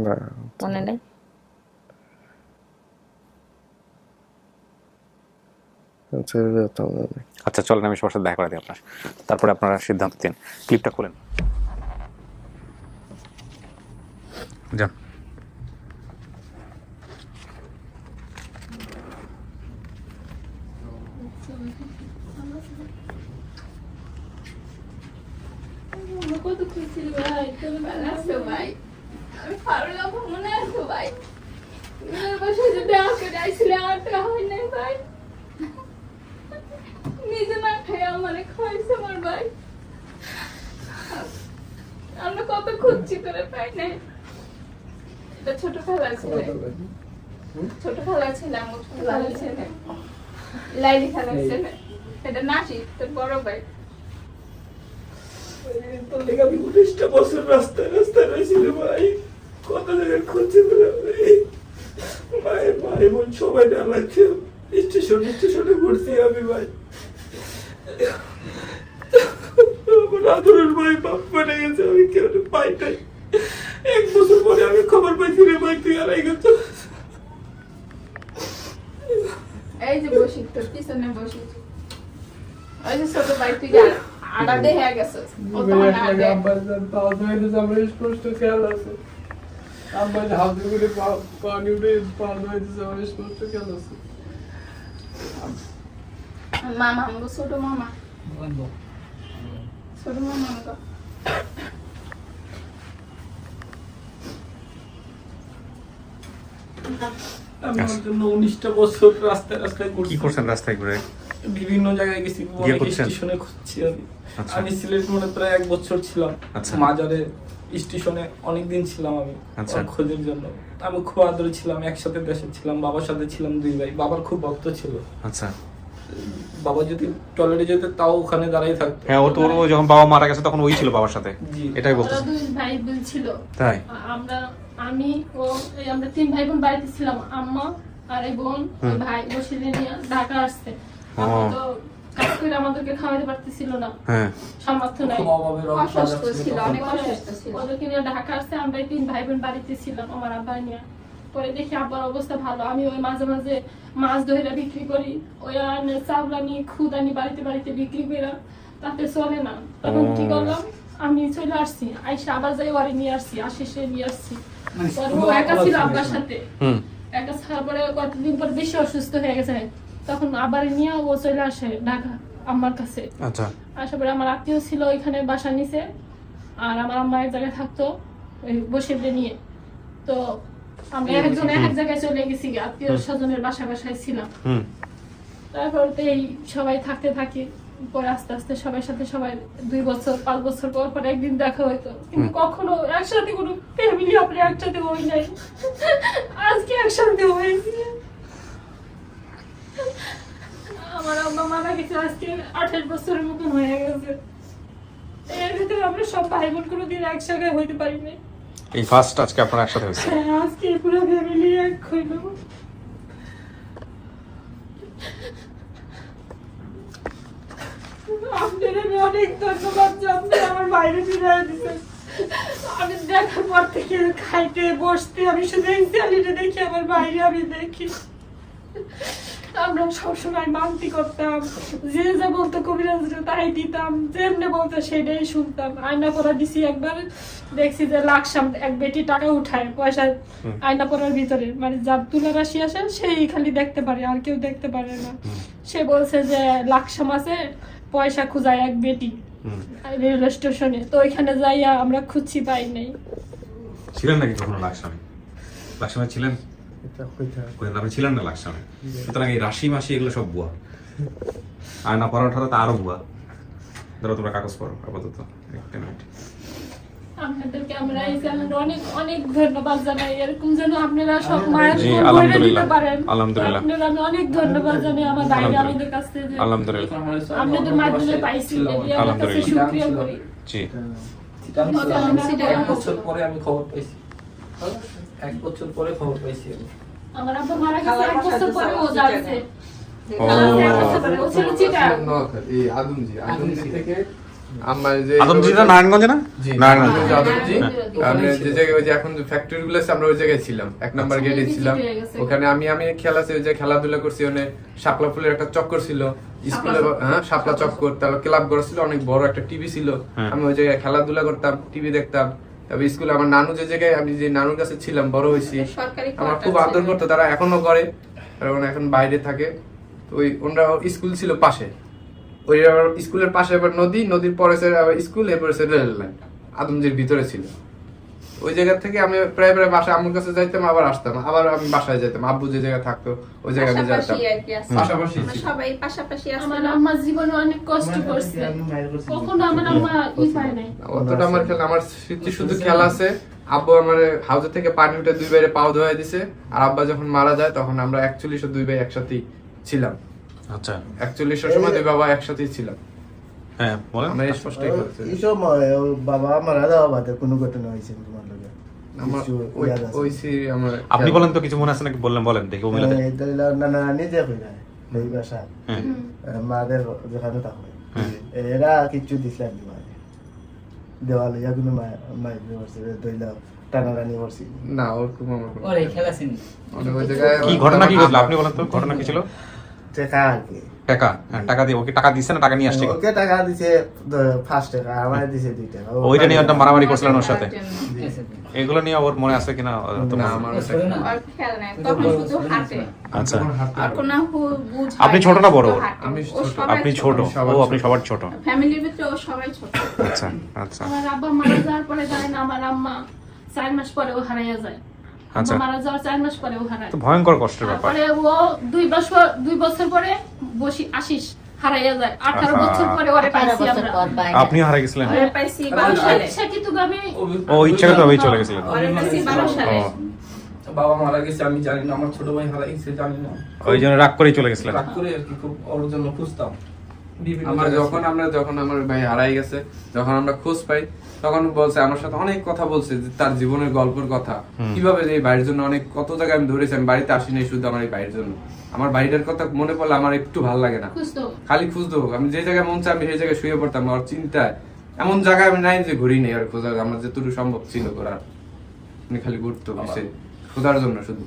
না মনে নেই? আচ্ছা চলেন আমি সবার সাথে দেখা করে দিই আপনার, তারপরে আপনারা সিদ্ধান্ত দিন। ক্লিপটা খুলেন, যান। কত খুশি ভাই, তুমি ভালো আছো ভাই? আমি ভালো লাগবো মনে আছো ভাই? বসে যদি আঁকে যাইছিলে আঁকা হয় নাই ভাই, নিজে না খাই আমারে খাইছে আমার ভাই। আমরা কত খুঁজছি করে পাই নাই। এটা ছোট খেলা ছিল, ছোট খেলা ছিল, আমার ছোট খেলা ছিল। লাইলি খেলা ছেলে এটা নাসি তোর বড় ভাই। তোর লেগে আমি 19টা বছর রাস্তায় রাস্তায় রয়েছিল ভাই, কত জায়গায় খুঁজছে ভাই, ভাই বোন সবাই ডালাচ্ছে, স্টেশনে ঘুরছি আমি ভাই। আমার আদরের ভাই বাপ মারা গেছে, আমি কেউ পাই নাই। 1 বছর পরে আমি খবর পাইছি রে ভাই তুই হারাই গেছ। এই যে বসি তোর পিছনে বসি, ওই যে ছোট ভাই তুই আড়া দেখে গেছিস ও তো না দেখ। আব্বার পাও ধরে দিছে, আমার স্পষ্ট খেয়াল আছে। আব্বার হাত ধরে পানি উঠে পাও ধরে দিছে, আমার স্পষ্ট খেয়াল আছে। মামা আমগো ছোট মামা, ছোট মামা আমগো। আমি ওর জন্য 19টা বছর রাস্তায় রাস্তায় কি ঘুরছি, করছেন রাস্তায় ঘুরে? বিভিন্ন জায়গায় গেছি, গিয়ে অনেক খুঁজছেন? স্টেশনে খুঁজছি আমি। আচ্ছা। আমি সিলেট মনে প্রায় 1 বছর ছিলাম, আচ্ছা। মাজারে স্টেশনে অনেকদিন ছিলাম আমি আচ্ছা। ওর খোঁজের জন্য। আমি খুব আদরে ছিলাম, একসাথে দেশে ছিলাম, বাবার সাথে ছিলাম 2 ভাই। বাবার খুব ভক্ত ছিল, আচ্ছা। বাবা যদি টয়লেটে যেত তাও ওখানে দাঁড়িয়ে থাকতো। হ্যাঁ, ও তো ওর যখন বাবা মারা গেছে তখন ওই ছিল বাবার সাথে, জি। এটাই ওরা বলতেছি। 2 ভাই বোন ছিল। তাই? আমি ও আমরা 3 ভাই বোন বাড়িতে ছিলাম, আম্মা আর এই বোন ওই ভাই বসিয়ে নিয়ে ঢাকা আসছে। আমি তো কাজ করে আমাদেরকে খাওয়াতে পারতেছিল না, হ্যাঁ। সামর্থ্য নাই, খুব অভাবের অসুস্থ ছিল, অনেক অসুস্থ ছিল। ওদেরকে নিয়ে ঢাকা আসছে। আমরা 3 ভাই বোন বাড়িতে ছিলাম আমার আব্বা নিয়ে। পরে দেখি আব্বার অবস্থা ভালো, আমি ওই মাঝে মাঝে মাছ ধরে বিক্রি করি, ওই চাউল আনি খুদ আনি বাড়িতে বাড়িতে বিক্রি করে, তাতে চলে না। তখন কি করলাম, আমি চলে আসছি, আইসা আবার যাই ওরে নিয়ে আসছি, আশিসে নিয়ে আসছি। পরে ও একা ছিল আব্বার সাথে, একা ছাড়ার পরে কতদিন পর বেশি অসুস্থ হয়ে গেছে, তখন আবার নিয়ে ও চলে আসে ঢাকা আমার কাছে। আচ্ছা। আসার পরে আমার আত্মীয় ছিল ওইখানে বাসা নিচে, আর আমার আম্মা এক জায়গায় থাকতো ওই বসিয়ে নিয়ে। তো আমরা একজন এক জায়গায় চলে গেছি, আত্মীয় স্বজনের বাসায় ছিলাম। তারপর তো এই সবাই থাকতে থাকি, পরে আস্তে আস্তে সবার সাথে সবাই 2 বছর 5 বছর পর পর একদিন দেখা হইতো, কিন্তু কখনো একসাথে কোনো ফ্যামিলি আমরা একসাথে হই নাই। আজকে একসাথে হয়েছি। আমার আম্মা মারা গেছে আজকে 28 বছরের মতন হয়ে গেছে। এর ভিতরে আমরা সব ভাই বোন কোনোদিন একসাথে হইতে পারি না। এই ফার্স্ট আজকে আপনারা একসাথে হয়েছে। হ্যাঁ, আজকে পুরো ফ্যামিলি এক হইল। আপনার আমি অনেক ধন্যবাদ যে আপনি আমার বাইরে ফিরিয়ে দিচ্ছেন। আমি দেখার পর থেকে খাইতে বসতে আমি শুধু এই স্যালিটা দেখি, আমার বাইরে আমি দেখি। আমরা সবসময় মানতি করতাম, যে যা বলতো কবিরাজরা তাই দিতাম, যেমনি বলতো সেটাই শুনতাম। আয়না পড়া দিছি একবার, দেখছি যে লাকসাম এক বেটি টাকা উঠায় পয়সা আয়না পড়ার ভিতরে, মানে যার তুলা রাশি আসে সেই খালি দেখতে পারে, আর কেউ দেখতে পারে না। সে বলছে যে লাকসাম আছে, পয়সা খুঁজায় এক বেটি রেল স্টেশনে। তো ওইখানে যাইয়া আমরা খুঁজছি, পাই নাই। ছিলেন নাকি কখনো লাকসামে? লাকসামে ছিলেন? আপনি ছিলেন না লাকসামে, সুতরাং এই রাশি মাসি এগুলো সব বুয়া, আর না পড়াটা তো আরো বুয়া। ধরো তোমরা কাগজ পড়ো আপাতত একটা মিনিট। আপনাদেরকে আমরা এই চ্যানেলে অনেক অনেক ধন্যবাদ জানাই, এরকম যেন আপনারা সব মায়ের জি, করে আলহামদুলিল্লাহ, দিতে পারেন। আলহামদুলিল্লাহ। আপনারা আমি অনেক ধন্যবাদ জানাই আমার ভাইরা আমাদের কাছ থেকে যে আলহামদুলিল্লাহ, আপনাদের মাধ্যমে পাইছি, এটি আমার কাছে শুকরিয়া করি। জি। এক বছর পরে আমি খবর পাইছি, 1 বছর পরে খবর পাইছি আমি। আমার আব্বা মারা গেছে 1 বছর পরে ও যাচ্ছে। ও। ও ছিল চিটাগাং। এই আদমজি থেকে আমার যে আদমজিটা নারায়ণগঞ্জে না? জি, নারায়ণগঞ্জ। আদমজি। আমি যে জায়গায় ওই যে এখন যে ফ্যাক্টরি গুলো আছে আমরা ওই জায়গায় ছিলাম, 1 নাম্বার গেটে ছিলাম। ওখানে আমি খেলা আছে, ওই যে খেলাধুলা করছি, ওখানে শাপলা ফুলের একটা চক্কর ছিল স্কুলে, হ্যাঁ শাপলা চক্কর, তারপর ক্লাব ঘর ছিল, অনেক বড় একটা টিভি ছিল। আমি ওই জায়গায় খেলাধুলা করতাম, টিভি দেখতাম। তবে স্কুলে আমার নানু যে জায়গায়, আমি যে নানুর কাছে ছিলাম, বড় হয়েছি, আমার খুব আদর করতো তারা, এখনো করে, কারণ এখন বাইরে থাকে। তো ওই ওনারা স্কুল ছিল পাশে, ওই স্কুলের পাশে আবার নদী, নদীর পরে আবার স্কুল, এরপরে রেল লাইন আদমজির ভিতরে ছিল। ওই জায়গা থেকে আমি প্রায় প্রায় বাসায় আম্মুর কাছে যাইতাম, আবার আসতাম, আবার আমি বাসায় যেতাম, আব্বু যে জায়গায় থাকতো ওই জায়গায় আমি যেতাম, পাশাপাশি সবাই পাশাপাশি আমার আম্মা জীবনে অনেক কষ্ট করছে, কখনো আমার আম্মা পায় নাই। অতটা আমার খেলা, আমার স্মৃতি শুধু খেলা আছে। আব্বু আমার হাউজে থেকে পানি উঠে 2 বাইরে পাও ধোয়া দিছে, আর আব্বা যখন মারা যায় তখন আমরা 41 2 ভাই একসাথেই ছিলাম। আচ্ছা, 41 সময় দুই বাবা একসাথেই ছিলাম। হ্যাঁ বলেন। আমরা স্পষ্টই বলছি। এই সময় ওর বাবা মারা যাওয়া বাদে কোনো ঘটনা হয়েছে তোমার লগে? আমার কিছু ইয়াদ আছে? ওইছি আমার আপনি বলেন তো, কিছু মনে আছে নাকি? বলেন দেখি ও মিলাতে। এই ধরিল নানা নানি যে কইরা এই বাসা হ্যাঁ মাদের যেখানে থাকে এরা কিছু দিছিলেন দিবারে দেওয়ালে ইয়াগুলো মাই করছে ধরিল টানাটানি করছি। না ওরকম আমার কোনো- ওরে খেলা চিনি মানে ওই জায়গায় কি ঘটনা কি ঘটলো আপনি বলেন তো, ঘটনা কি ছিল? টাকা আর কি টাকা, হ্যাঁ টাকা দিয়ে, ওকে টাকা দিচ্ছে না টাকা নিয়ে আসছে? ওকে টাকা দিছে 5 টাকা, আমার দিছে 2 টাকা। ওইটা নিয়ে একটা মারামারি করছিলেন ওর সাথে, এসে এগুলো নিয়ে ওর মনে আছে কিনা? না আমার ওটা- সরে না আর খেয়াল নাই, তখন শুধু হাঁটে। আচ্ছা, আর কোনো বুঝ হয় আপনি ছোট না বড়? আমি ও ছোট। সবাই আপনি ছোট, ও আপনি সবার ছোট। ফ্যামিলির ভিতরে ও সবাই ছোট। আচ্ছা আচ্ছা আমার আব্বা মারা যাওয়ার পরে যায় না, আমার আম্মা 4 মাস পরে ও হারাইয়া যায়। আচ্ছা। আম্মা মারা যাওয়ার 4 মাস পরে ও হারায়। তো ভয়ঙ্কর কষ্টের ব্যাপার। তারপরে ও 2 বছর পরে আশিস হারাইয়া যায়। 18 আহা। বছর পরে ওরে পাইছি আমরা। আপনি হারা গেছিলেন? ওরে পাইছি 12 সালে। ইচ্ছা কিন্তু আমি ও ইচ্ছা তো চলে গেছিলেন। ওরে পাইছি 12 সালে। ও, বাবা মারা গেছে আমি জানি না, আমার ছোট ভাই হারাই গেছে জানি না, ওই জন্য রাগ করেই চলে গেছিলেন। রাগ করে আর কি খুব ওর জন্য খুঁজতাম বিভিন্ন আমার জায়গায়। যখন আমার ভাই হারাই গেছে, যখন আমরা খোঁজ পাই, তখন বলছে আমার সাথে অনেক কথা বলছে যে তার জীবনের গল্পের কথা, কিভাবে যে এই বাড়ির জন্য অনেক কত জায়গায় আমি ধরেছি, আমি বাড়িতে আসি নাই শুধু আমার এই বাড়ির জন্য। আমার বাড়িটার কথা মনে পড়লে আমার একটু ভালো লাগে না, খুঁজতো। খালি খুঁজতে হোক। আমি যে জায়গায় মন চাই আমি সেই জায়গায় শুয়ে পড়তাম, আর চিন্তায় এমন জায়গায় আমি নাই যে ঘুরি নেই আর খোঁজার, আমার যেটুকু সম্ভব ছিল করার, আমি খালি ঘুরতো সে খোঁজার জন্য শুধু।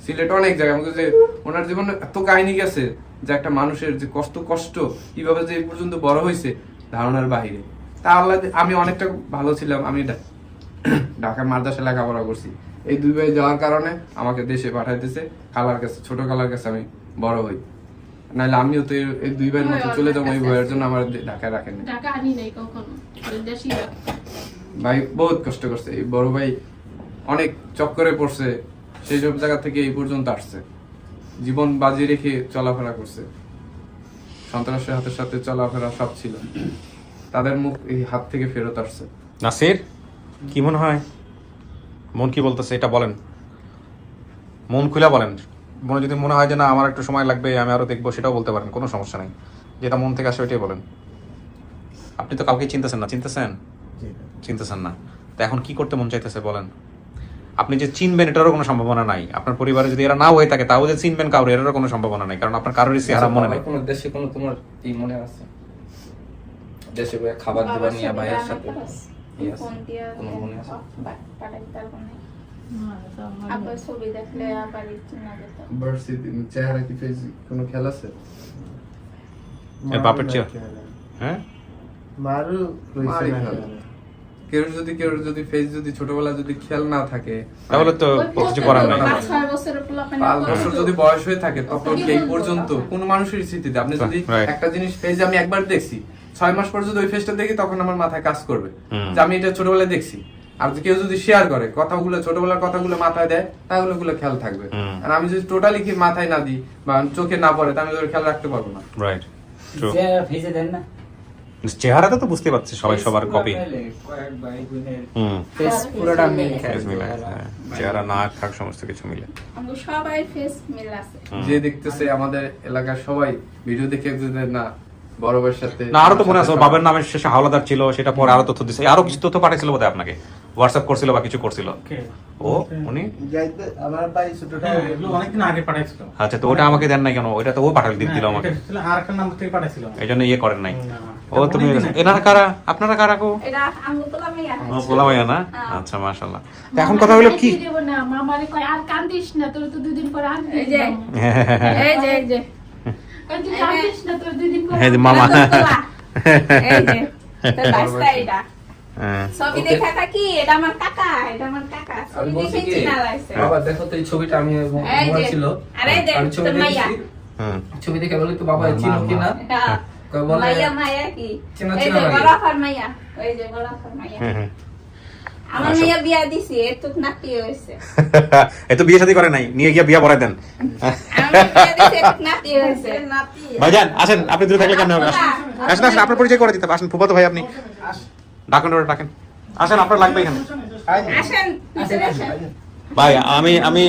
সিলেট অনেক জায়গায় আমাকে যে ওনার জীবনে এত কাহিনী গেছে যে একটা মানুষের যে কষ্ট কিভাবে যে এই পর্যন্ত বড় হয়েছে ধারণার বাহিরে। তা আল্লাহ আমি অনেকটা ভালো ছিলাম, আমি ঢাকা মাদ্রাসা লেখাপড়া করছি। এই 2 ভাই যাওয়ার কারণে আমাকে দেশে পাঠাইতেছে খালার কাছে, ছোট খালার কাছে আমি বড় হই। নাহলে আমিও তো এই 2 ভাইয়ের মতো চলে যাবো, এই ভয়ের জন্য আমার ঢাকায় রাখেন। টাকা আনি নাই কখনো, দেশি ভাই বহুত কষ্ট করছে, এই বড় ভাই অনেক চক্করে পড়ছে, সেই সব জায়গা থেকে এই পর্যন্ত আসছে, জীবন বাজি রেখে চলাফেরা করছে, সন্ত্রাসের হাতের সাথে চলাফেরা সব ছিল, তাদের মুখ এই হাত থেকে ফেরত আসছে। নাসির, কি মনে হয়? মন কি বলতেছে এটা বলেন, মন খুলে বলেন। মনে যদি মনে হয় যে না আমার একটু সময় লাগবে, আমি আরো দেখবো, সেটাও বলতে পারেন, কোনো সমস্যা নেই। যেটা মন থেকে আসে ওইটাই বলেন। আপনি তো কাউকে চিনতেছেন না, চিনতেছেন না, তো এখন কি করতে মন চাইতেছে বলেন? আপনি যে চিনবেন এটারও কোনো সম্ভাবনা নাই। আপনার পরিবারে যদি এরা না হয়ে থাকে তাও যে চিনবেন কারো, এটারও কোনো সম্ভাবনা নাই, কারণ আপনার কারোরই চেহারা মনে নেই। কোনো দেশে কোনো তোমার এই মনে আছে দেশে বইয়া খাবার দিবা নিয়ে ভাইয়ের সাথে Yes. ফোন দিয়া কোনো মনে আছে? পাঠাই পারবো না। আবার ছবি দেখলে আবার চিনা যেত। ভার্সিটি চেহারা কি ফেস কোনো খেয়াল আছে? এর বাপের চেয়ে হ্যাঁ মারু মারি খেয়াল। কেউ যদি ফেস যদি ছোটবেলা যদি খেয়াল না থাকে, তাহলে তো কিছু করার নাই। 5-6 বছরের পোলাপান 5 বছর যদি বয়স হয়ে থাকে, তখন এই পর্যন্ত কোন মানুষের স্মৃতিতে আপনি যদি Right. একটা জিনিস ফেজ আমি একবার দেখছি, 6 মাস পর যদি ওই ফেজটা দেখি, তখন আমার মাথায় কাজ করবে যে আমি এটা ছোটবেলায় দেখছি। আর কেউ যদি শেয়ার করে কথাগুলো, ছোটবেলার কথাগুলো মাথায় দেয়, তাহলে ওগুলো খেয়াল থাকবে। আর আমি যদি টোটালি কি মাথায় না দিই বা চোখে না পড়ে, তাহলে আমি ওর খেয়াল রাখতে পারবো না। Right, true. ভেজে দেন না চেহারাটা তো বুঝতে পারছি সবাই সবার কপি। কয়েক ভাই বোনের হুম, ফেস পুরোটা মিল খায় ফেস মিলে, হ্যাঁ, চেহারা নাক থাক সমস্ত কিছু মিলে। আমাদের সবাই ফেস মিল আছে। যে দেখতেছে আমাদের এলাকার সবাই ভিডিও দেখে একজনের না বড় ভাইয়ের সাথে না আরো তো মনে আছে, ওর বাবার নামের শেষে হাওলাদার ছিল, সেটা পরে আরো তথ্য দিছে, আরো কিছু তথ্য পাঠাইছিল বোধহয় আপনাকে, হোয়াটসঅ্যাপ করছিল বা কিছু করছিল। ও উনি যাইতে আমার বাড়ি ছোটটা অনেকদিন আগে পাঠাইছিল। আচ্ছা, তো ওটা আমাকে দেন নাই কেন? ওটা তো ও পাঠাল দিল আমাকে, আর একটা নাম্বার থেকে পাঠাইছিল। এই জন্য ইয়ে করেন নাই। ও তুমি এনারা কারা, আপনারা কারা গো? এটা আঙ্গুল তোলা মেয়া। ও বলা ভাইয়া না? আচ্ছা মাশাআল্লাহ। তো এখন কথা হলো কি, দেব না, মামারে কয় আর কান্দিস না, তোর তো 2 দিন পর আর এই যে এই যে কান্দিস না, তোর 2 দিন পর এই যে মামা, আঙ্গুল তোলা। এই যে তোর বাস্তা এটা। হ্যাঁ, ছবি দেখা থাকি, এটা আমার কাকা, এটা আমার কাকা। আমি ছবি বলছি দেখে কি চিনা লাগছে। বাবা দেখো তো এই ছবিটা, আমি এই মোবাইল যে ছিল আরে দেখ আমি ছবি তোর মাইয়া। দেখছি, হুম, ছবি দেখে বলি তো বাবা চিনো কিনা, হ্যাঁ, কয় বলে মাইয়া মাইয়া কি? চিনা এই চিনা যে লাগে। গোলাফার মাইয়া, ওই যে গোলাফার মাইয়া। হুম, হুম। আমার মাইয়া বিয়া দিছি, এত নাতি হয়েছে। এই তো বিয়ে শাদী করে নাই, নিয়ে গিয়ে বিয়ে ভরাই দেন। আমার বিয়া দিছি, এত নাতি হয়েছে। নাতি। ভাইজান আসেন, আপনি দূরে থাকলে কেমন হবে? আসেন আসেন আসেন, আপনার পরিচয় করে দিতে হবে। আসেন ফুফাতো ভাই, আপনি ডাকেন, ওরা ডাকেন, আসেন, আপনার লাগবে এখানে। আসেন, ভিতরে আসেন। ভাই আমি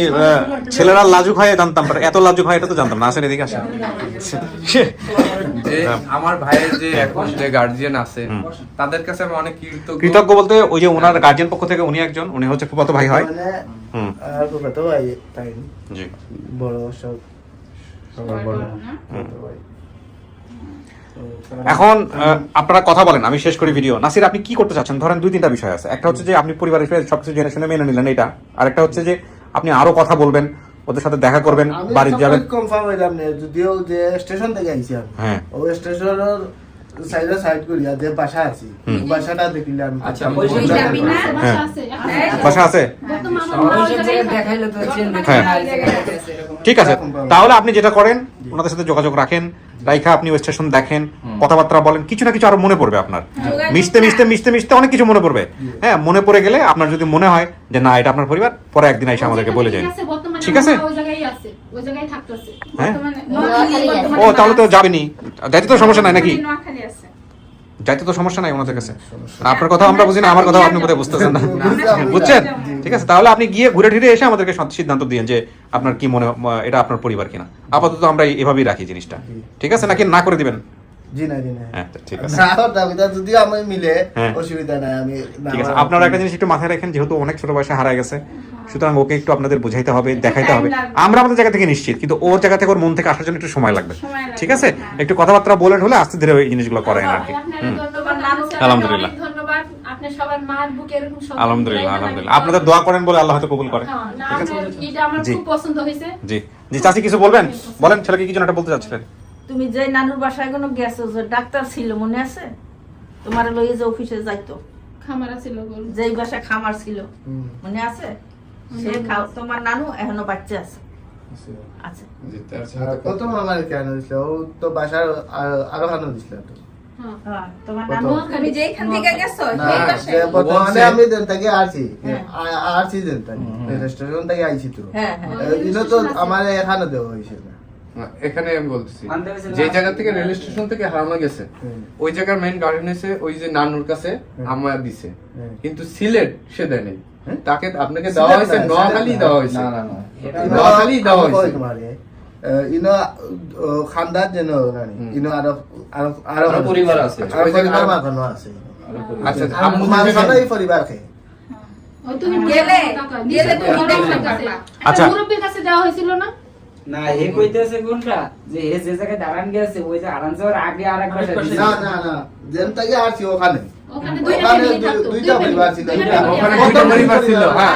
ছেলেরা লাজুক হয় জানতাম, এত লাজুক হয় এটা তো জানতাম না। আসেন এদিকে আসেন। যে আমার ভাইয়ের যে এখন যে গার্জিয়ান আছে তাদের কাছে আমি অনেক কৃতজ্ঞ বলতে ওই যে ওনার গার্জিয়ান পক্ষ থেকে উনি একজন, উনি হচ্ছে ফুফাতো ভাই হয়। হুম, আর ফুফাতো ভাই তাই জি। বড় সব সবার বড় ভাই। এখন আপনারা কথা বলেন, আমি শেষ করি ভিডিও। নাসির, আপনি কি করতে চাচ্ছেন? ধরেন 2-3টা বিষয় আছে। একটা হচ্ছে যে আপনি পরিবারের সবকিছু জেনে শুনে মেনে নিলেন এটা, আর একটা হচ্ছে যে আপনি আরো কথা বলবেন, ওদের সাথে দেখা করবেন, বাড়ি যাবেন। কনফার্ম হইলাম না, যদিও যে স্টেশন থেকে আইছি আমি, হ্যাঁ, ওই স্টেশনের সাইড করিয়া যে বাসা আছে, বাসাটা দেখিলাম। আচ্ছা, বাসা আছে, দেখাইলে তো চেনবে হ্যাঁ। না, এই জায়গায় আছে এরকম। ঠিক আছে, তাহলে আপনি যেটা করেন ওনাদের সাথে যোগাযোগ রাখেন, রাইখা আপনি ওই স্টেশন দেখেন, কথাবার্তা বলেন, কিছু না কিছু আরো মনে পড়বে আপনার। মিশতে মিশতে মিশতে মিশতে অনেক কিছু মনে পড়বে। হ্যাঁ, মনে পড়ে গেলে আপনার যদি মনে হয় যে না এটা আপনার পরিবার, পরে একদিন এসে আমাদেরকে বলে যান। ঠিক আছে? হ্যাঁ, ও তাহলে তো যাবেনি, যাইতে তো সমস্যা নাই নাকি? নোয়াখালী আছে। যাইতে তো সমস্যা নাই ওনাদের কাছে। আপনার কথা আমরা বুঝি না, আমার কথা আপনি কোথায় বুঝতেছেন না, বুঝছেন? ঠিক আছে, তাহলে আপনি গিয়ে ঘুরে ফিরে এসে আমাদেরকে সিদ্ধান্ত দিন যে আপনার কি মনে, এটা আপনার পরিবার কিনা। আপাতত আমরা এভাবেই রাখি জিনিসটা, ঠিক আছে? নাকি না করে দিবেন? জি না, জি না। হ্যাঁ, ঠিক আছে, যদি আমি মিলে হ্যাঁ, অসুবিধা নাই। আমি ঠিক আছে। আপনারা একটা জিনিস একটু মাথায় রাখেন, যেহেতু অনেক ছোট বয়সে হারায় গেছে, সুতরাং ওকে একটু আপনাদের বুঝাইতে হবে, দেখাইতে হবে। আমরা আমাদের জায়গা থেকে নিশ্চিত, কিন্তু ওর জায়গা থেকে ওর মন থেকে আসার জন্য একটু সময় লাগবে। ঠিক আছে, একটু কথাবার্তা বলে হলে আস্তে ধীরে ওই জিনিসগুলো করেন আর কি। আলহামদুলিল্লাহ, ধন্যবাদ। আপনি সবার মার বুকে এরকম আলহামদুলিল্লাহ, আলহামদুলিল্লাহ। আপনাদের দোয়া করেন বলে আল্লাহ হয়তো কবুল করে। ঠিক আছে, এটা আমার জি। খুব পছন্দ হয়েছে। জি জি। চাচি কিছু বলবেন? বলেন, ছেলেকে কি জন্য একটা বলতে চাচ্ছিলেন? তুমি যে নানুর বাসায় কোনো গেছো, যে ডাক্তার ছিল মনে আছে? তোমার লইয়ে যে অফিসে যাইতো, খামারা ছিল গরু। যেই বাসায় খামার ছিল মনে আছে? সে তোমার নানু এখনো বাচ্চা আছে। আচ্ছা, প্রথম আমার কেন দিছিল, ও তো বাসার আরো হানো দিছিল তো। হ্যাঁ, তোমার নানু তুমি যেখান থেকে গেছো না, সেই পাশে। যে বর্তমানে আমি দেন থেকে আসি, আসি দেন থেকে স্টেশন থেকে আইছি তো। হ্যাঁ, হ্যাঁ। এটা তো আমার এখানে দেওয়া হয়েছে না। এখানে আমি বলতেছি যে জায়গা থেকে রেল স্টেশন থেকে হারানো গেছে ওই জায়গার মেইন গার্ডেন এসে ওই যে নানুর কাছে আমার দিছে, কিন্তু সিলেট সে দেয় নাই। তাকে আপনাকে দেওয়া হয়েছে নোয়াখালী, দেওয়া হয়েছে না না না, নোয়াখালী দেওয়া হয়েছে। ইনো খান্দার যেন নানি, ইনো আরো আরো আরো আরো পরিবার আছে। আরো পরিবার মাখানো আছে। আচ্ছা, আম্মু মাখানোই পরিবার কে। ওই তুমি গেলে তুমি মুরব্বির কাছে। আচ্ছা। মুরব্বির কাছে দেওয়া হয়েছিল না? না, হে কইতেছে কোনটা যে হে যে জায়গায় দাঁড়ান গেছে ওই যে আরাম যাওয়ার আগে আরেক বাসা দিছে। না না না, যেন থেকে আসি ওখানে। ওখানে ওখানে দুইটা পরিবার ছিল। ওখানে দুইটা পরিবার ছিল। হ্যাঁ,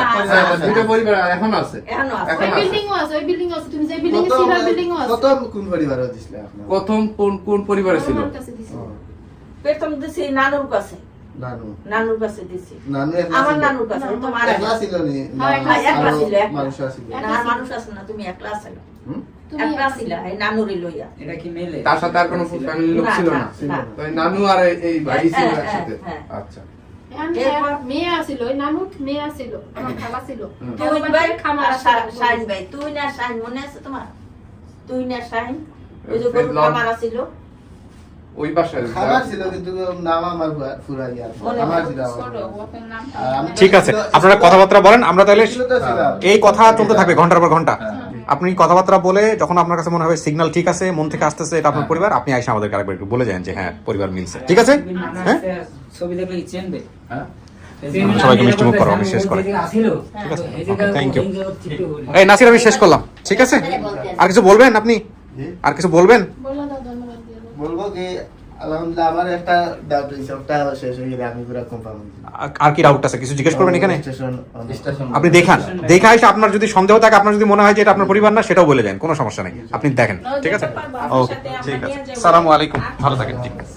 দুইটা পরিবার এখন আছে। এখনো আছে। ওই বিল্ডিংও আছে, ওই বিল্ডিং আছে। তুমি যে বিল্ডিং এ ছিল, বিল্ডিংও আছে। প্রথম কোন পরিবার দিছিল আপনার? প্রথম কোন পরিবারে ছিল? আমার কাছে দিছে। প্রথম দিছি নানুর কাছে, নানু নানুর কাছে দিছি। নানু আমার নানুর কাছে, তোমার একলা ছিল নি? একলা ছিল, একলা। মানুষ আছিল। না, মানুষ আছে না, তুমি একলা আছিলা। তুমি একলা ছিলা এই নানুরে লইয়া। এটা কি মেলে? তার সাথে আর কোনো ফ্যামিলি লোক ছিল না? না। তো এই নানু আর এই ভাই ছিল হ্যাঁ, একসাথে। হ্যাঁ। আচ্ছা, মেয়ে আছিল, ওই নানু মেয়ে আছিল, আমার খালা ছিল। তুই ভাই খামার আর শাহিন ভাই, তুই না শাহিন মনে আছে তোমার? তুই না শাহিন, ওই যে গরু খামার ছিল। ওই বাসায় খাবার ছিল কিন্তু নাম আমার ফুরাই আর আমার ছিল ছোট ওটার নাম। ঠিক আছে, আপনারা কথাবার্তা বলেন, আমরা তাহলে ছিল তো ছিল। এই কথা চলতে থাকবে ঘন্টার পর ঘন্টা। আপনি কথাবার্তা বলে যখন আপনার কাছে মনে হবে সিগন্যাল ঠিক আছে, মন থেকে আসতেছে এটা আপনার পরিবার, আপনি আইসা আমাদেরকে আরেকবার একটু বলে যান যে হ্যাঁ পরিবার মিলছে। ঠিক আছে? হ্যাঁ, ছবি দেখলে কি চেনবে? হ্যাঁ, সবাইকে মিষ্টি মুখ করো, আমি শেষ করি। আসিল। ঠিক আছে, থ্যাংক ইউ। এই নাসির, আমি শেষ করলাম। ঠিক আছে, আর কিছু বলবেন আপনি? আর কিছু বলবেন? বললা দাও, ধন্যবাদ দিয়ে দাও। বলবো কি আলহামদুলিল্লাহ আমার একটা ডাউট হইছে, ওটা শেষ হয়ে গেলে আমি পুরো কনফার্ম হইছি। আর কি ডাউট আছে? কিছু জিজ্ঞেস করবেন এখানে? স্টেশন আপনি দেখান, দেখা এসে আপনার যদি সন্দেহ থাকে, আপনার যদি মনে হয় যে এটা আপনার পরিবার না, সেটাও বলে যান, কোনো সমস্যা নেই। আপনি দেখেন। ঠিক আছে, ওকে, ঠিক আছে। আসসালামু আলাইকুম, ভালো থাকেন। ঠিক আছে।